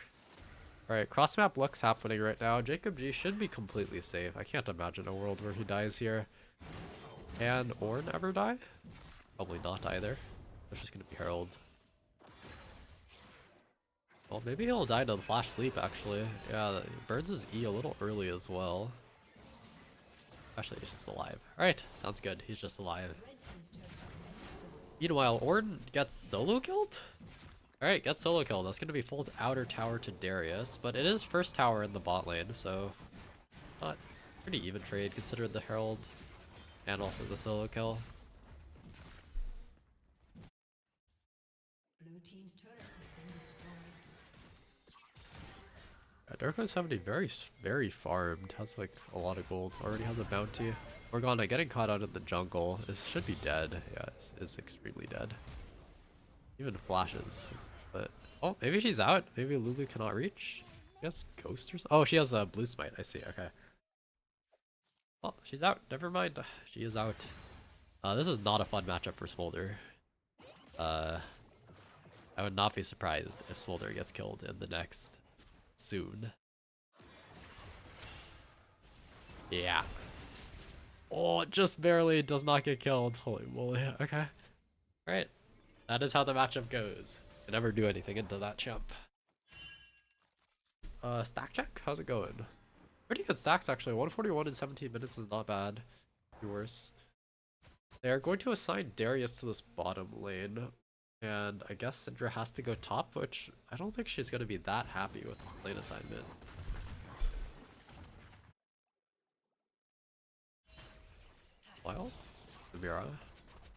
Alright, cross map looks happening right now. Jacob G should be completely safe. I can't imagine a world where he dies here. Can Ornn ever die? Probably not either. It's just gonna be Herald. Well, maybe he'll die to the flash sleep actually. Yeah, he burns his E a little early as well. Actually, he's just alive. Alright, sounds good. He's just alive. Meanwhile, Ornn gets solo killed? Alright, gets solo killed. That's going to be full outer tower to Darius, but it is first tower in the bot lane, so not pretty even trade considering the Herald and also the solo kill. Blue team's turret has been destroyed. Yeah, Dark Knight 70 very farmed. Has like a lot of gold. Already has a bounty. Morgana getting caught out in the jungle. It should be dead. Yeah, it's extremely dead. Even flashes. But oh, maybe she's out. Maybe Lulu cannot reach. She has ghost or something. Oh, she has a blue smite. I see. Okay. Oh, she's out. Never mind. She is out. This is not a fun matchup for Smolder. I would not be surprised if Smolder gets killed in the next soon. Yeah. Oh, just barely does not get killed. Holy moly. Okay. Alright. That is how the matchup goes. Can never do anything into that champ. Stack check? How's it going? Pretty good stacks actually. 141 in 17 minutes is not bad. Be worse. They're going to assign Darius to this bottom lane. And I guess Syndra has to go top, which I don't think she's going to be that happy with the lane assignment. Well, Samira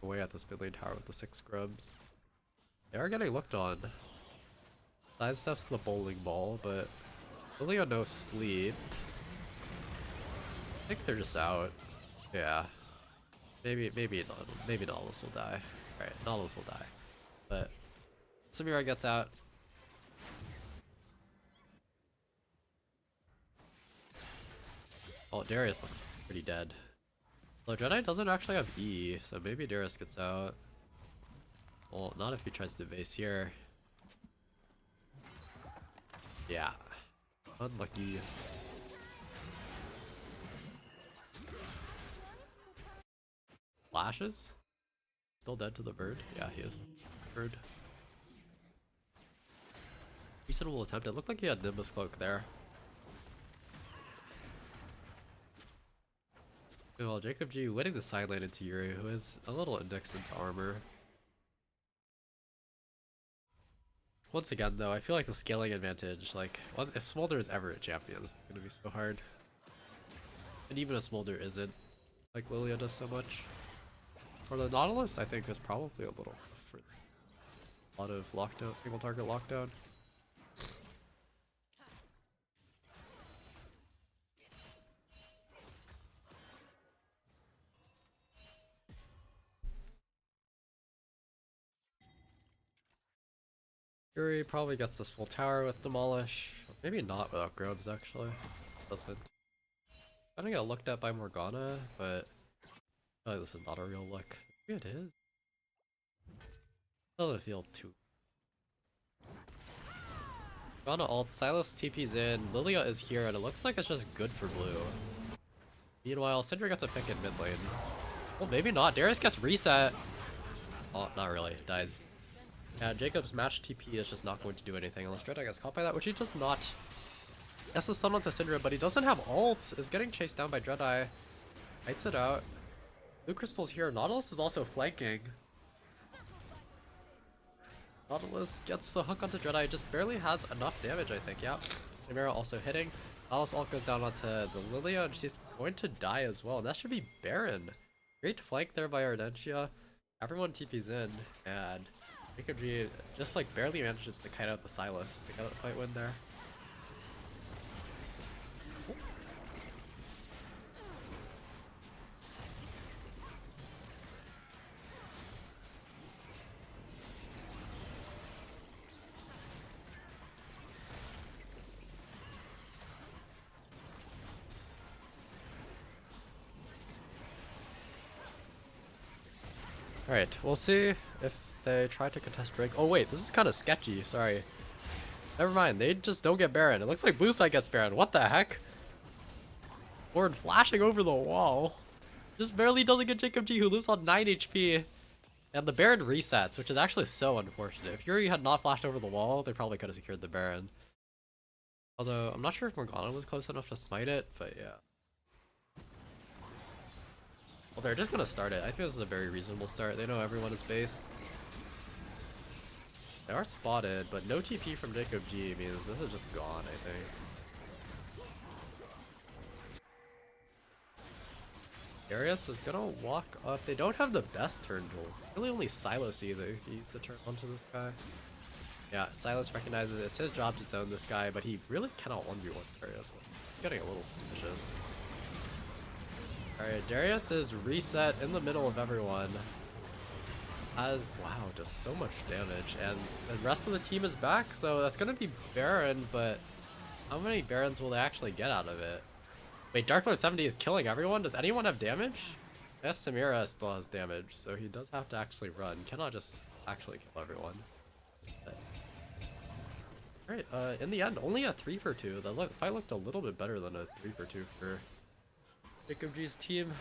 away at this mid lane tower with the 6 scrubs. They are getting looked on. Sidesteps the bowling ball, but really on no sleep. I think they're just out. Yeah. Maybe Nautilus will die. Alright, Nautilus will die. But Samira gets out. Oh, Darius looks pretty dead. Though Jedi doesn't actually have E, so maybe Darius gets out. Well, not if he tries to base here. Yeah. Unlucky. Flashes? Still dead to the bird? Yeah, he is. Bird. Reasonable attempt. It looked like he had Nimbus Cloak there. Well, Jacob G winning the side lane into Yuri, who is a little indexed into armor. Once again, though, I feel like the scaling advantage, like, if Smolder is ever a champion, it's gonna be so hard. And even if Smolder isn't, like Lilia does so much. For the Nautilus, I think is probably a little further. A lot of lockdown, single target lockdown. Fury probably gets this full tower with Demolish. Maybe not without Grubs, actually. Doesn't. I'm gonna get looked at by Morgana, but I feel like this is not a real look. Maybe it is. Doesn't feel too. Morgana ult, Silas TP's in, Lilia is here, and it looks like it's just good for blue. Meanwhile, Syndra gets a pick in mid lane. Well, maybe not. Darius gets reset. Oh, not really. Dies. Yeah, Jacob's match TP is just not going to do anything unless Dreadeye gets caught by that, which he does not. That's a stun onto Syndra, but he doesn't have ults. Is getting chased down by Dreadeye. Fights it out. Blue Crystal's here. Nautilus is also flanking. Nautilus gets the hook onto Dreadeye. Just barely has enough damage, I think. Yeah. Samira also hitting. Nautilus ult goes down onto the Lilia, and she's going to die as well. And that should be Baron. Great flank there by Ardentia. Everyone TP's in, and Jacob G just like barely manages to kite out the Silas to get a fight win there. Alright, we'll see if they try to contest Drake. Oh wait, this is kind of sketchy, sorry. Never mind, they just don't get Baron. It looks like blue side gets Baron. What the heck? Lord flashing over the wall. Just barely doesn't get Jacob G, who lives on 9 HP. And the Baron resets, which is actually so unfortunate. If Yuri had not flashed over the wall, they probably could have secured the Baron. Although, I'm not sure if Morgana was close enough to smite it, but yeah. Well, they're just gonna start it. I think this is a very reasonable start. They know everyone is base. They are spotted, but no TP from Jacob G means this is just gone, I think. Darius is gonna walk up. They don't have the best turn duel. Really only Silas either. He used the turn onto this guy. Yeah, Silas recognizes it's his job to zone this guy, but he really cannot 1v1 Darius. He's getting a little suspicious. Alright, Darius is reset in the middle of everyone. Wow, does so much damage, and the rest of the team is back, so that's gonna be Baron, but how many Barons will they actually get out of it? Wait, Dark Lord 70 is killing everyone? Does anyone have damage? Yes, Samira still has damage, so he does have to actually run. Cannot just actually kill everyone. Alright, in the end, only a 3 for 2. The fight looked a little bit better than a 3 for 2 for Jacob G's team.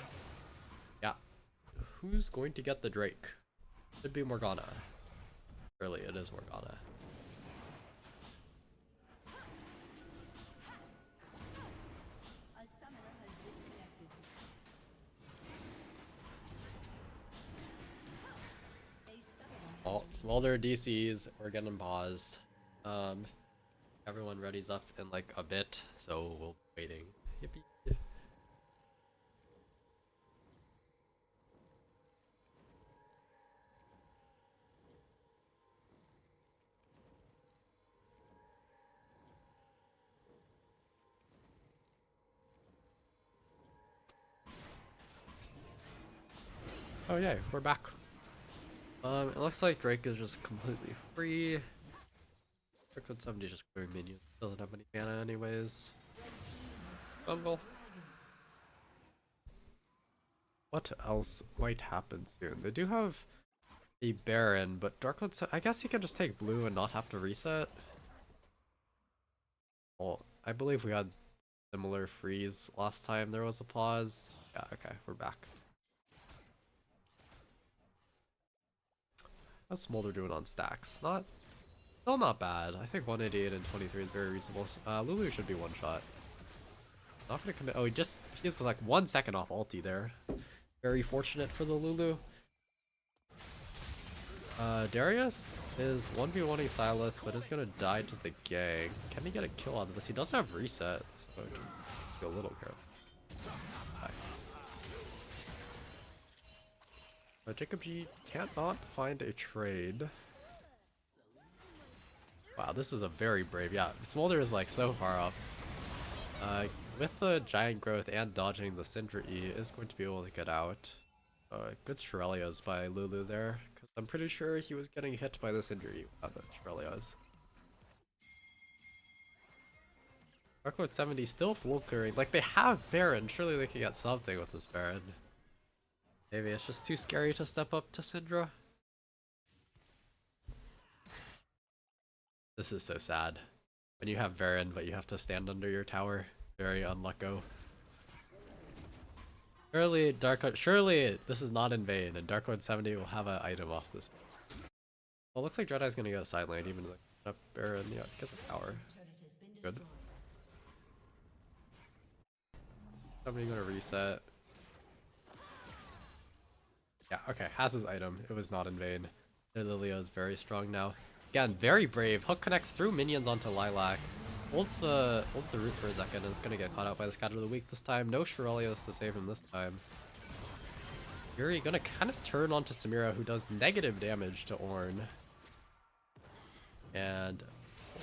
Yeah. Who's going to get the Drake? Should be Morgana. Really, it is Morgana. A summoner has disconnected. A summoner Oh, smaller DCs, we're getting paused. Everyone readies up in like a bit, so we'll be waiting. Yippee. Oh yeah, we're back. It looks like Drake is just completely free. Darkwood 70 just clearing minions. Doesn't have any mana anyways. Jungle. What else might happen soon? They do have a Baron, but Darkwood, I guess he can just take blue and not have to reset. Well, I believe we had similar freeze last time there was a pause. Yeah, okay, we're back. How's Smolder doing on stacks? Still not bad. I think 188 and 23 is very reasonable. Lulu should be one shot. Not gonna commit. Oh, he's like 1 second off ulti there. Very fortunate for the Lulu. Darius is 1v1ing Silas, but is gonna die to the gang. Can he get a kill out of this? He does have reset, so be a little careful. Jacob G can't not find a trade. Wow, this is a very brave. Yeah, Smolder is like so far up. With the giant growth and dodging the Syndra E is going to be able to get out. Good Shurelias by Lulu there, because I'm pretty sure he was getting hit by the Syndra E without the Shurelias. Dark Lord 70 still full clearing. Like, they have Baron. Surely they can get something with this Baron. Maybe it's just too scary to step up to Syndra. This is so sad. When you have Baron, but you have to stand under your tower. Very unlucko. Surely this is not in vain, and Dark Lord 70 will have an item off this. Well, looks like Jedi's gonna get a side lane, even like up Baron, yeah, gets a tower. Good. 70 gonna reset. Yeah, okay, has his item. It was not in vain. Their Lilia is very strong now. Again, very brave. Hook connects through minions onto Lilac. Holds the root for a second and is gonna get caught out by the Scatter of the Weak this time. No Shurelios to save him this time. Yuri gonna kind of turn onto Samira, who does negative damage to Ornn. And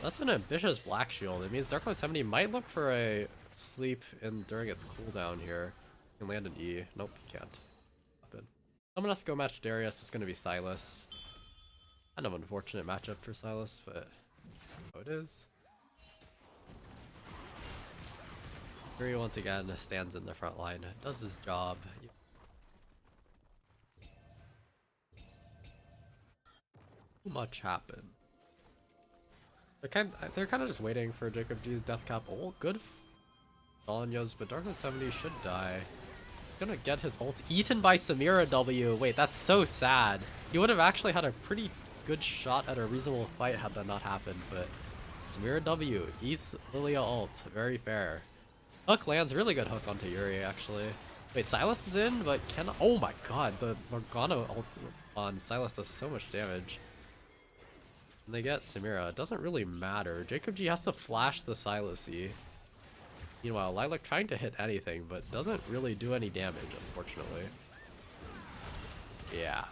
that's an ambitious Black Shield. It means Dark Lord 70 might look for a sleep during its cooldown here. Can land an E. Nope, can't. Someone has to go match Darius. It's gonna be Sylas. Kind of unfortunate matchup for Sylas, but oh, it is. Yuri once again stands in the front line, does his job. Too much happened. They're kind of just waiting for Jacob G's death cap. Oh, good Danya's, but Dark Lord 70 should die. Gonna get his ult eaten by Samira W. Wait, that's so sad. He would have actually had a pretty good shot at a reasonable fight had that not happened, but Samira W eats Lilia ult. Very fair. Hook lands, really good hook onto Yuri, actually. Wait, Sylas is in, but cannot. Oh my god, the Morgana ult on Sylas does so much damage. And they get Samira. It doesn't really matter. Jacob G has to flash the Sylas E. Meanwhile, Lilac trying to hit anything, but doesn't really do any damage, unfortunately. Yeah.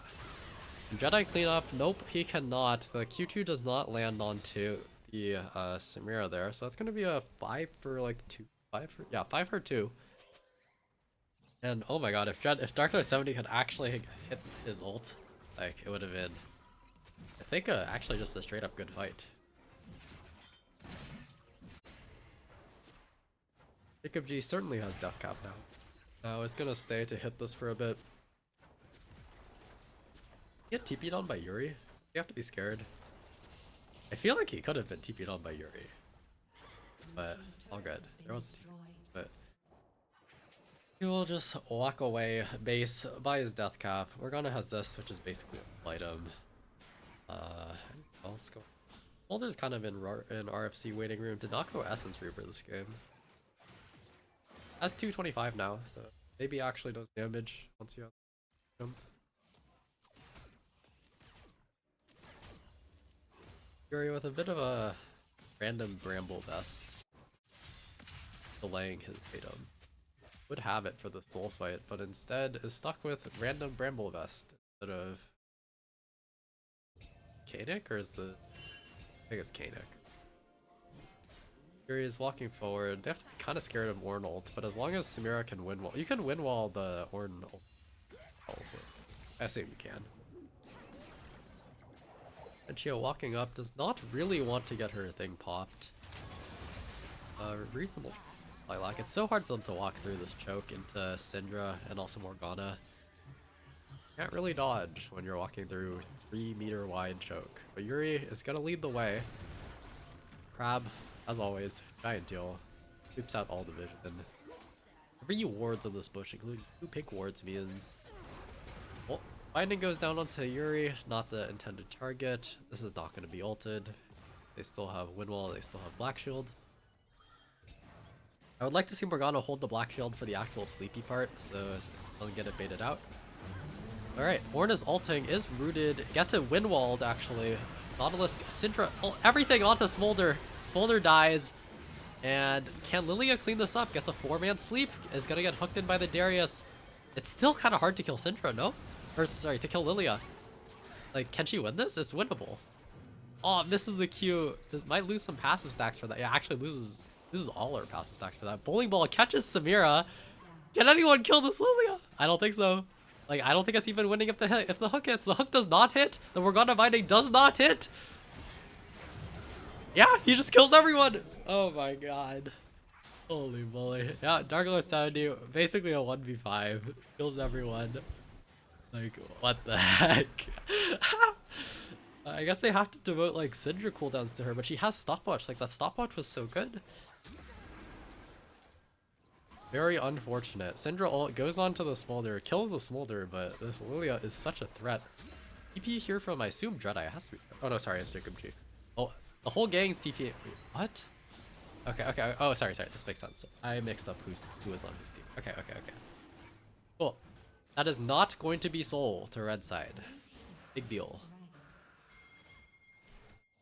Jedi cleanup. Nope, he cannot. The Q2 does not land onto the Samira there, so that's going to be a 5 for like 2. 5 for, yeah, 5 for 2. And oh my god, if Dark Lord 70 had actually hit his ult, like, it would have been, I think, actually just a straight up good fight. Jacob G certainly has death cap now. Now it's gonna stay to hit this for a bit. Get TP'd on by Yuri? You have to be scared. I feel like he could have been TP'd on by Yuri. But all good. There was a TP. But he will just walk away base by his death cap. Morgana has this, which is basically a item. Let's go. Mulder's kind of in RFC waiting room. Did not go Essence Reaper this game. Has 225 now, so maybe actually does damage once you have him. Yuri with a bit of a random Bramble Vest, delaying his item. Would have it for the soul fight, but instead is stuck with random Bramble Vest instead of Kanik, or is the... I think it's Kanik. Yuri is walking forward. They have to be kind of scared of Ornn ult, but as long as Samira can win wall, you can win wall the Ornn ult. Oh, I assume you can. And Chio walking up does not really want to get her thing popped. Reasonable Lilac. It's so hard for them to walk through this choke into Syndra and also Morgana. Can't really dodge when you're walking through 3-meter wide choke. But Yuri is gonna lead the way. Crab, as always, giant deal. Sweeps out all division. 3 wards on this bush, including 2 pink wards, means... Well, Binding goes down onto Yuri, not the intended target. This is not going to be ulted. They still have Windwall, they still have Black Shield. I would like to see Morgana hold the Black Shield for the actual sleepy part, so they'll get it baited out. Alright, Ornn is ulting, is rooted, gets it Windwalled actually. Nautilus, Syndra, everything onto Smolder. Smolder dies. And can Lilia clean this up? Gets a 4-man sleep, is gonna get hooked in by the Darius. It's still kind of hard to kill Syndra, no? Or sorry, to kill Lilia. Like, can she win this? It's winnable. Oh, misses the Q. This might lose some passive stacks for that. Yeah, actually loses all our passive stacks for that. Bowling ball catches Samira. Can anyone kill this Lilia? I don't think so. Like, I don't think it's even winning if the hook hits. The hook does not hit. The Morgana binding does not hit. Yeah, he just kills everyone. Oh my god. Holy moly. Yeah, Dark Lord 70, basically a 1v5. Kills everyone. Like, what the heck? I guess they have to devote, like, Syndra cooldowns to her, but she has stopwatch. Like, that stopwatch was so good. Very unfortunate. Syndra ult goes on to the Smolder, kills the Smolder, but this Lilia is such a threat. TP here from, I assume, Dreadeye. It has to be. Oh, no, sorry, it's Jacob G. Oh, the whole gang's TP. Wait, what? Okay. Oh, sorry. This makes sense. I mixed up who was on his team. Okay. Cool. That is not going to be Soul to red side. Big deal.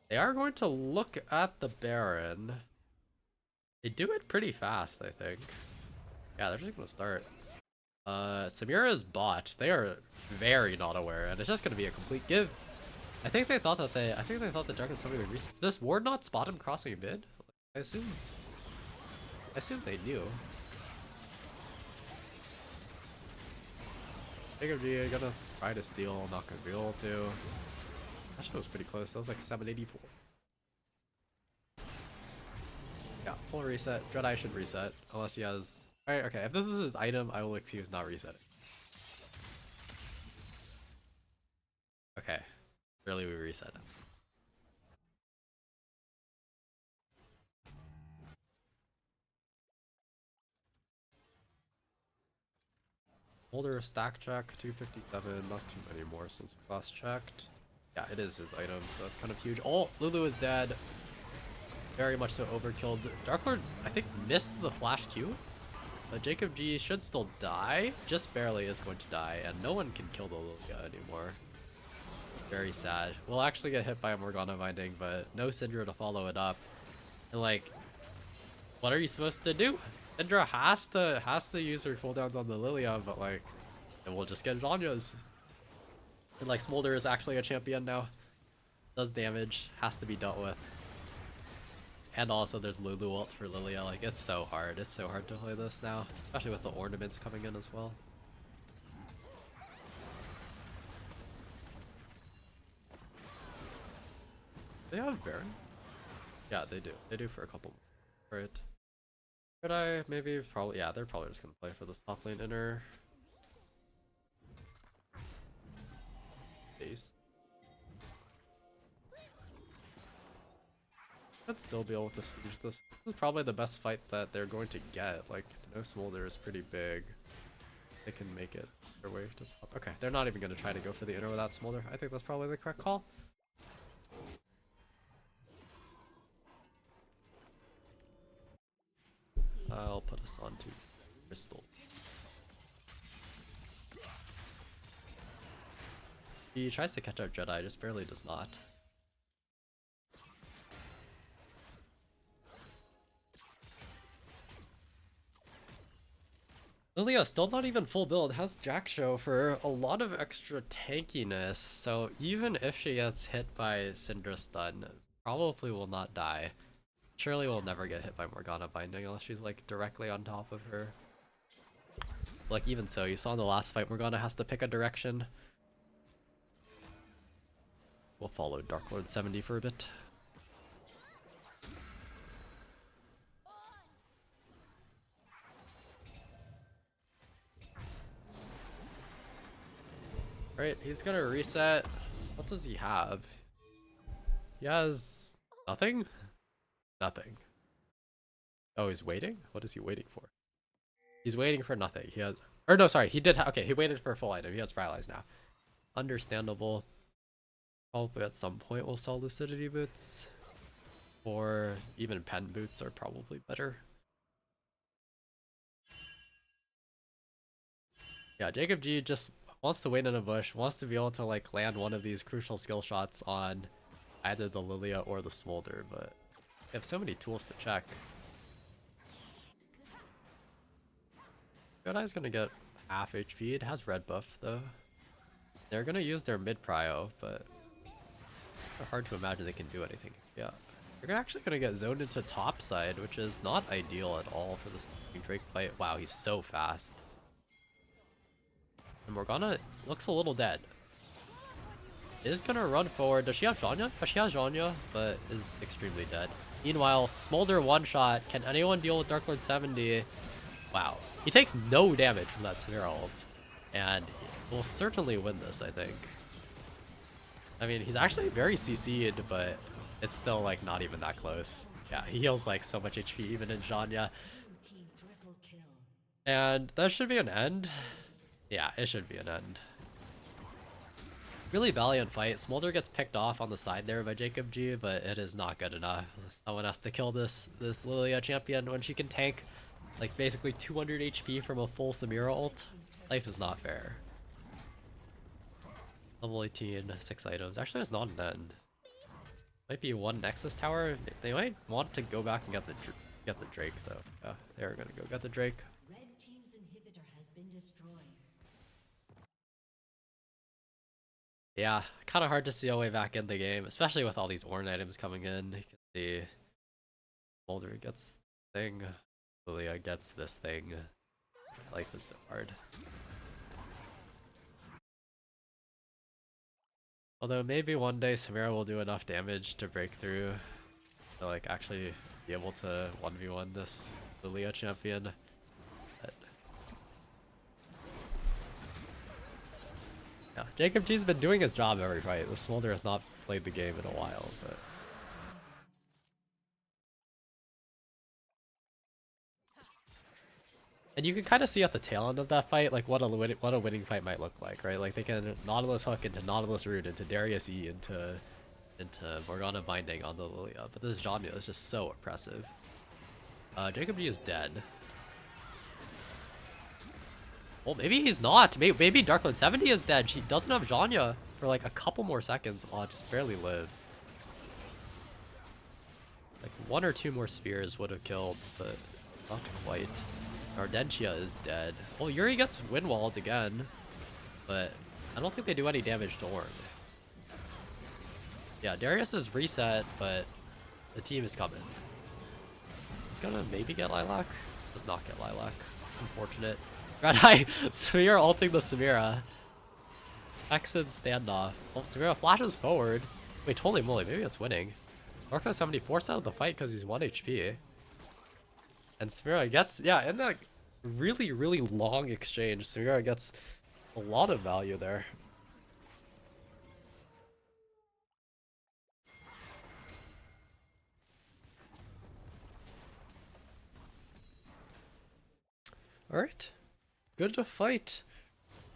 They are going to look at the Baron. They do it pretty fast, I think. Yeah, they're just gonna start. Samira's bot. They are very not aware, and it's just gonna be a complete give. I think they thought that the Dragon somebody would reset. This ward not spot him crossing mid? I assume they knew. Jacob G gonna try to steal, not gonna be able to. That shit was pretty close. That was like 784. Yeah, full reset. Dreadeye should reset unless he has. Alright, okay. If this is his item, I will excuse not resetting. Okay. Really, we reset him. Holder stack check 257. Not too many more since we last checked. Yeah, it is his item, so that's kind of huge. Oh, Lulu is dead. Very much so overkilled. Dark Lord, I think, missed the flash Q. But Jacob G should still die. Just barely is going to die, and no one can kill the Lilia anymore. Very sad. We'll actually get hit by a Morgana binding, but no Syndra to follow it up. And like, what are you supposed to do? Syndra has to use her cooldowns on the Lilia, but like, and we'll just get Janya's. And like, Smolder is actually a champion now. Does damage, has to be dealt with. And also there's Lulu ult for Lilia. Like, it's so hard. It's so hard to play this now, especially with the ornaments coming in as well. They have Baron? Yeah, they do. They do for a couple. Right. Could I maybe probably yeah, they're probably just gonna play for this top lane inner base. I'd still be able to siege this. This is probably the best fight that they're going to get. Like, no Smolder is pretty big. They can make it their way to top. Okay, they're not even gonna try to go for the inner without Smolder. I think that's probably the correct call. I'll put us on to Crystal. He tries to catch out Jedi, just barely does not. Lilia still not even full build, has Jack Show for a lot of extra tankiness, so even if she gets hit by Syndra stun, probably will not die. Surely will never get hit by Morgana binding unless she's like directly on top of her. Like, even so, you saw in the last fight, Morgana has to pick a direction. We'll follow Dark Lord 70 for a bit. Right, he's gonna reset. What does he have? He has nothing? Nothing. Oh, he's waiting? What is he waiting for? He's waiting for nothing. He has... Or no, sorry, he did okay, he waited for a full item. He has Paralyze now. Understandable. Probably at some point we'll sell Lucidity Boots. Or even Pen Boots are probably better. Yeah, Jacob G just wants to wait in a bush, wants to be able to like land one of these crucial skill shots on either the Lilia or the Smolder, but they have so many tools to check. Good Eye's gonna get half HP. It has red buff though. They're gonna use their mid prio, but Hard to imagine they can do anything. Yeah. They're actually going to get zoned into top side, which is not ideal at all for this Drake fight. Wow, he's so fast. And Morgana looks a little dead. Is going to run forward. Does she have Zhonya? She has Zhonya, but is extremely dead. Meanwhile, Smolder one-shot. Can anyone deal with Dark Lord 70? Wow. He takes no damage from that Samira ult. And will certainly win this, I think. I mean, he's actually very CC'd, but it's still, like, not even that close. Yeah, he heals, like, so much HP even in Zhonya. And that should be an end. Yeah, it should be an end. Really valiant fight. Smolder gets picked off on the side there by Jacob G, but it is not good enough. Someone has to kill this Lilia champion when she can tank, like, basically 200 HP from a full Samira ult. Life is not fair. Level 18, 6 items. Actually, it's not an end. Might be one Nexus tower. They might want to go back and get the Drake though. Yeah, they're gonna go get the Drake. Red team's inhibitor has been destroyed. Yeah, kind of hard to see a way back in the game, especially with all these Ornn items coming in. You can see Boulder gets this thing, Lilia gets this thing. Life is so hard. Although maybe one day Samira will do enough damage to break through to, like, actually be able to 1v1 this Lilia champion. But yeah, Jacob G's been doing his job every fight. The Smolder has not played the game in a while, but and you can kind of see at the tail end of that fight, like, what a winning fight might look like, right? Like, they can Nautilus hook into Nautilus root into Darius E into Morgana binding on the Lilia, but this Zhonya is just so oppressive. Jacob G is dead. Well, maybe he's not. Maybe Darkland 70 is dead. She doesn't have Zhonya for like a couple more seconds. Oh, just barely lives. Like, one or two more spears would have killed, but not quite. Ardentia is dead. Well, Yuri gets wind-walled again, but I don't think they do any damage to Ornn. Yeah, Darius is reset, but the team is coming. He's gonna maybe get Lilac. Does not get Lilac. Unfortunate. Red Eye! Samira ulting the Samira. Exit standoff. Oh, Samira flashes forward. Wait, holy moly, maybe it's winning. Ortho 70 forced out of the fight because he's 1 HP. And Samira gets, yeah, in that really, really long exchange, Samira gets a lot of value there. Alright. Good to fight.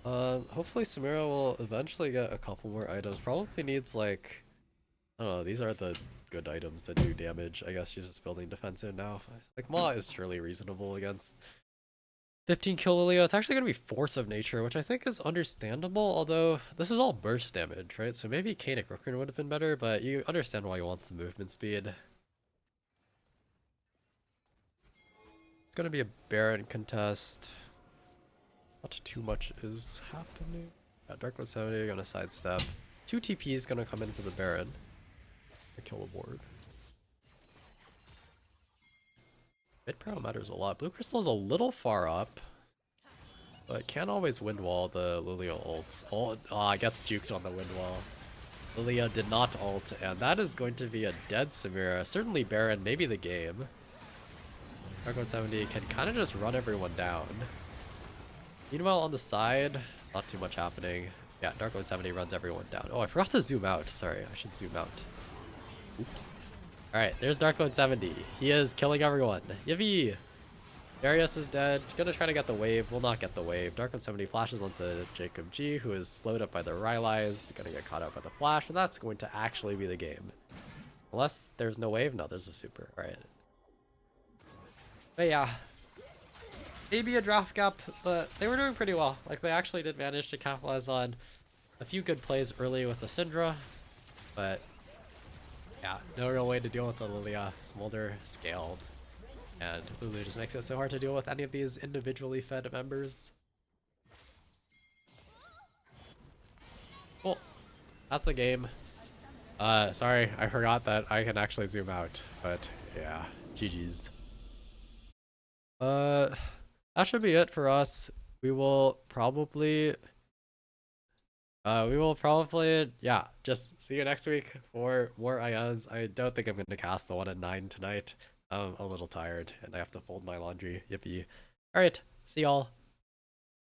Hopefully Samira will eventually get a couple more items. Probably needs, like, I don't know, these are the good items that do damage. I guess she's just building defensive now. Like, Ma is surely reasonable against 15 kill Lilia. It's actually going to be Force of Nature, which I think is understandable, although this is all burst damage, right? So maybe Kainic Rooker would have been better, but you understand why he wants the movement speed. It's going to be a Baron contest. Not too much is happening. Yeah, Darkwood 70 going to sidestep. 2 TPs going to come in for the Baron. A kill aboard. Mid pro matters a lot. Blue Crystal's a little far up, but can't always wind wall the Lilia ult. Oh, I get juked on the wind wall. Lilia did not ult, and that is going to be a dead Samira. Certainly Baron, maybe the game. Darko 70 can kind of just run everyone down. Meanwhile, on the side, not too much happening. Yeah, Darko 70 runs everyone down. Oh, I forgot to zoom out. Sorry, I should zoom out. Oops. Alright, there's Darkwood 70. He is killing everyone. Yippee! Darius is dead. Gonna try to get the wave. Will not get the wave. Darkwood 70 flashes onto Jacob G, who is slowed up by the Rylai's. Gonna get caught up by the flash, and that's going to actually be the game. Unless there's no wave? No, there's a super. Alright. But yeah. Maybe a draft gap, but they were doing pretty well. Like, they actually did manage to capitalize on a few good plays early with the Syndra, but yeah, no real way to deal with the Lilia. Smolder scaled, and Lulu just makes it so hard to deal with any of these individually fed members. Cool. That's the game. Sorry, I forgot that I can actually zoom out, but yeah, GG's. Uh, that should be it for us. We will probably, yeah, just see you next week for more IMs. I don't think I'm gonna cast the one at 9 tonight. I'm a little tired and I have to fold my laundry. Yippee. All right, see y'all.